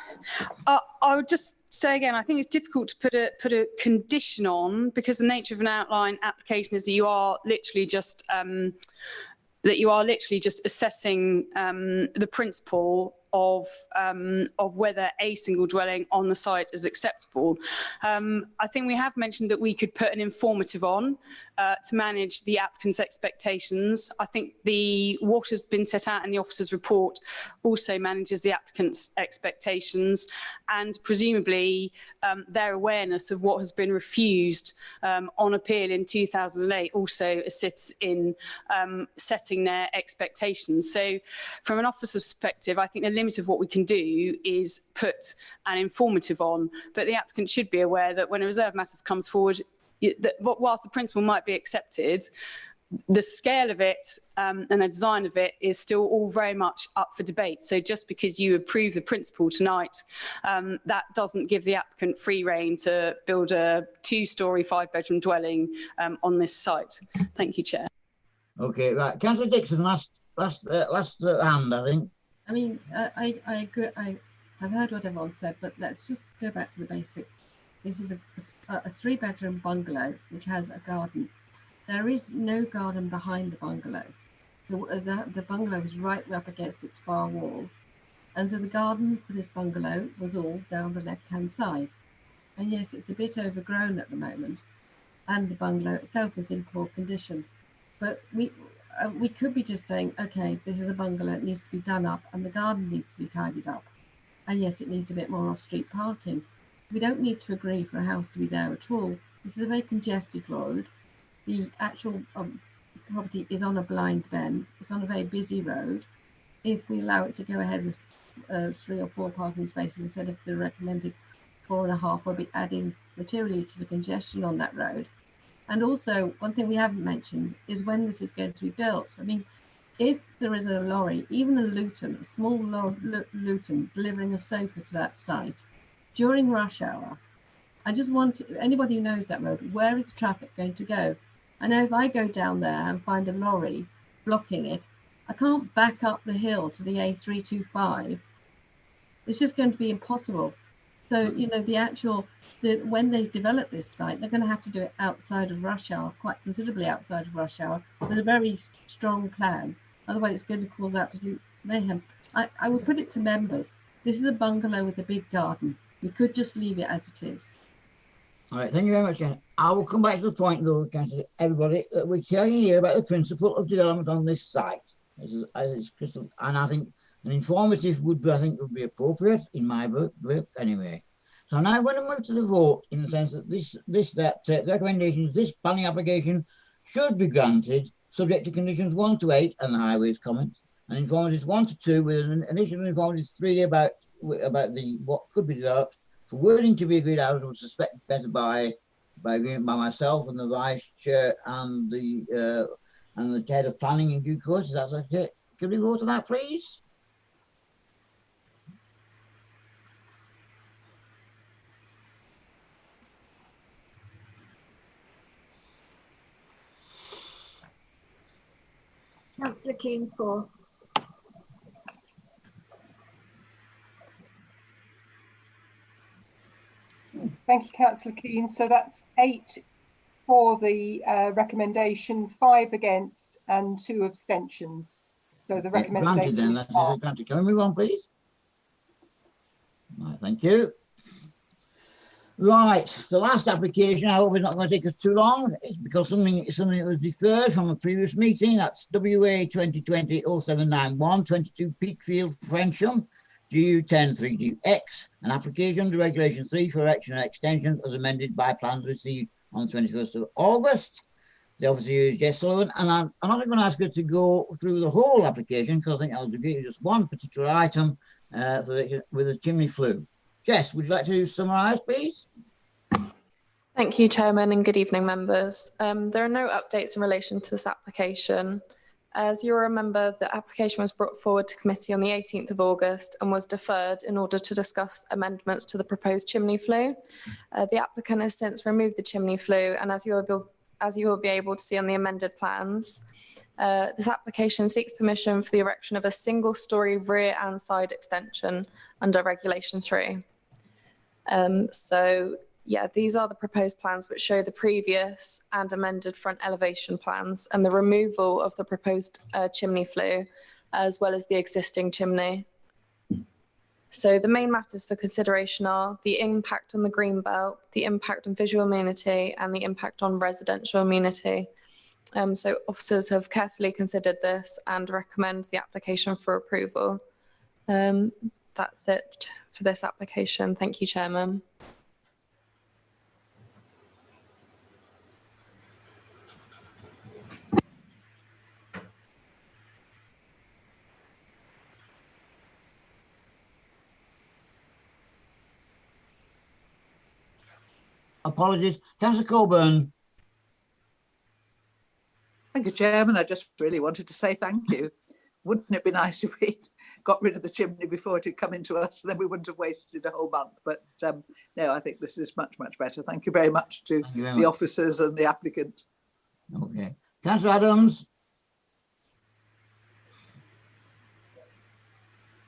would just say again, I think it's difficult to put a condition on, because the nature of an outline application is that you are literally just assessing the principle of whether a single dwelling on the site is acceptable. I think we have mentioned that we could put an informative on to manage the applicant's expectations. I think what has been set out in the officer's report also manages the applicant's expectations, and presumably their awareness of what has been refused on appeal in 2008 also assists in setting their expectations. So from an officer's perspective, I think the limit of what we can do is put an informative on, but the applicant should be aware that when a reserve matters comes forward, that whilst the principle might be accepted, the scale of it and the design of it is still all very much up for debate. So just because you approve the principle tonight, that doesn't give the applicant free rein to build a 2-storey 5-bedroom dwelling on this site. Thank you, Chair. Okay, right. Councillor Dixon, last hand, I think. I mean, I agree. I've heard what everyone said, but let's just go back to the basics. This is a 3-bedroom bungalow which has a garden. There is no garden behind the bungalow. The bungalow is right up against its far wall. And so the garden for this bungalow was all down the left-hand side. And yes, it's a bit overgrown at the moment. And the bungalow itself is in poor condition. But we could be just saying, okay, this is a bungalow, it needs to be done up and the garden needs to be tidied up. And yes, it needs a bit more off-street parking. We don't need to agree for a house to be there at all. This is a very congested road. The actual property is on a blind bend. It's on a very busy road. If we allow it to go ahead with 3 or 4 parking spaces instead of the recommended 4.5, we'll be adding materially to the congestion on that road. And also, one thing we haven't mentioned is when this is going to be built. I mean, if there is a lorry, even a Luton, a small Luton delivering a sofa to that site during rush hour, I just want anybody who knows that road, where is the traffic going to go? I know if I go down there and find a lorry blocking it, I can't back up the hill to the A325. It's just going to be impossible. So, you know, when they develop this site, they're going to have to do it outside of rush hour, quite considerably outside of rush hour, with a very strong plan. Otherwise, it's going to cause absolute mayhem. I would put it to members. This is a bungalow with a big garden. We could just leave it as it is. All right, thank you very much, Ken. I will come back to the point, though, everybody, that we're telling you about the principle of development on this site. And I think an informative would be appropriate in my book anyway. So now I'm going to move to the vote in the sense that the recommendation is this planning application should be granted subject to conditions 1 to 8 and the highways comments, and informatives 1 to 2 with an additional informatives 3 about what could be developed. For wording to be agreed out, I would suspect better by agreement by myself and the vice chair and the head of planning in due course. Is that okay? Can we vote on that, please? Councillor Keane for. Thank you, Councillor Keane. So that's 8 for the recommendation, 5 against and 2 abstentions. So the recommendation granted then, that's granted. Can we move on, please? Right, thank you. Right, the last application, I hope it's not going to take us too long. It's because something that was deferred from a previous meeting. That's WA 2020-0791, 22 Peakfield, Frensham, GU10-3GX, an application under Regulation 3 for erection and extensions as amended by plans received on the 21st of August. The officer is Jess Sullivan, and I'm not going to ask her to go through the whole application because I think I'll agree with just one particular item with the chimney flue. Jess, would you like to summarise, please? Thank you, Chairman, and good evening, members. There are no updates in relation to this application. As you'll remember, the application was brought forward to committee on the 18th of August and was deferred in order to discuss amendments to the proposed chimney flue. The applicant has since removed the chimney flue, and as you will be able to see on the amended plans, this application seeks permission for the erection of a single-storey rear and side extension under Regulation 3. Yeah, these are the proposed plans which show the previous and amended front elevation plans and the removal of the proposed chimney flue, as well as the existing chimney. So the main matters for consideration are the impact on the green belt, the impact on visual amenity, and the impact on residential amenity. So officers have carefully considered this and recommend the application for approval. That's it for this application. Thank you, Chairman. Apologies. Councillor Coburn. Thank you, Chairman. I just really wanted to say thank you. Wouldn't it be nice if we got rid of the chimney before it had come into us, then we wouldn't have wasted a whole month. But no, I think this is much, much better. Thank you very much to the officers and the applicant. Okay. Councillor Adams.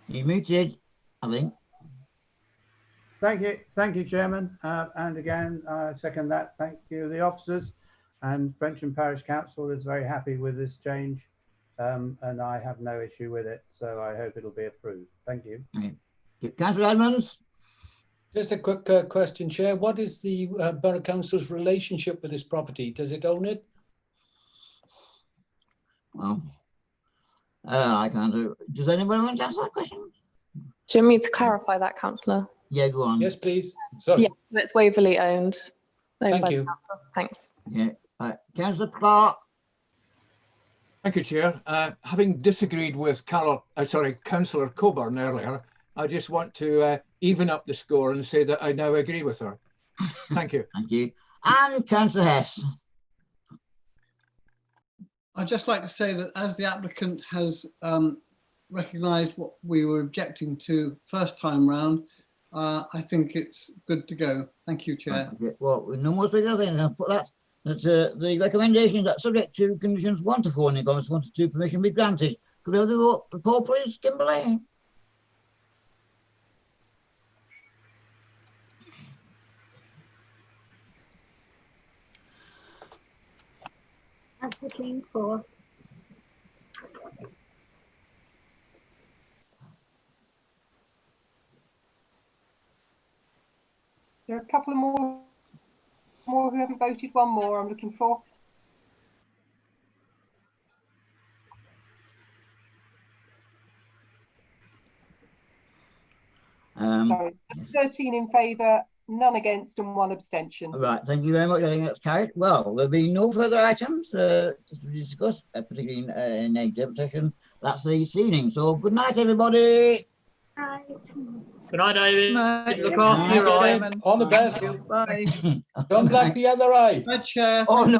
You're muted, I think. Thank you, Chairman. And again, I second that. Thank you, the officers. And Frensham Parish Council is very happy with this change, and I have no issue with it. So I hope it'll be approved. Thank you. Councillor Edmonds. Just a quick question, Chair. What is the Borough Council's relationship with this property? Does it own it? Well, I can't do. Does anybody want to answer that question? Do you want me to clarify that, Councillor? Yeah, go on. Yes, please. Sorry. Yeah, it's Waverley owned. Thank by the you. council. Thanks. Yeah. Councillor Clark. Thank you, Chair. Having disagreed with Councillor Coburn earlier, I just want to even up the score and say that I now agree with her. Thank you. Thank you. And Councillor Hess. I'd just like to say that as the applicant has recognised what we were objecting to first time round, I think it's good to go. Thank you, Chair. Okay. Well, no more speakers. I think I'll put that. The recommendation that subject to conditions 1 to 4 and comments 1 to 2 permission be granted. Could we have the vote for Paul, please, Kimberley? Councillor King, 4. There are a couple of more who haven't voted. One more I'm looking for. Sorry, 13 in favour, none against and 1 abstention. Right, thank you very much. I think that's carried. Well, there'll be no further items to discuss, particularly in executive session. That's this evening. So good night, everybody. Good night, David. Night. Look after your eye. All the best. Bye. Don't black the other eye. Chair. Oh, no.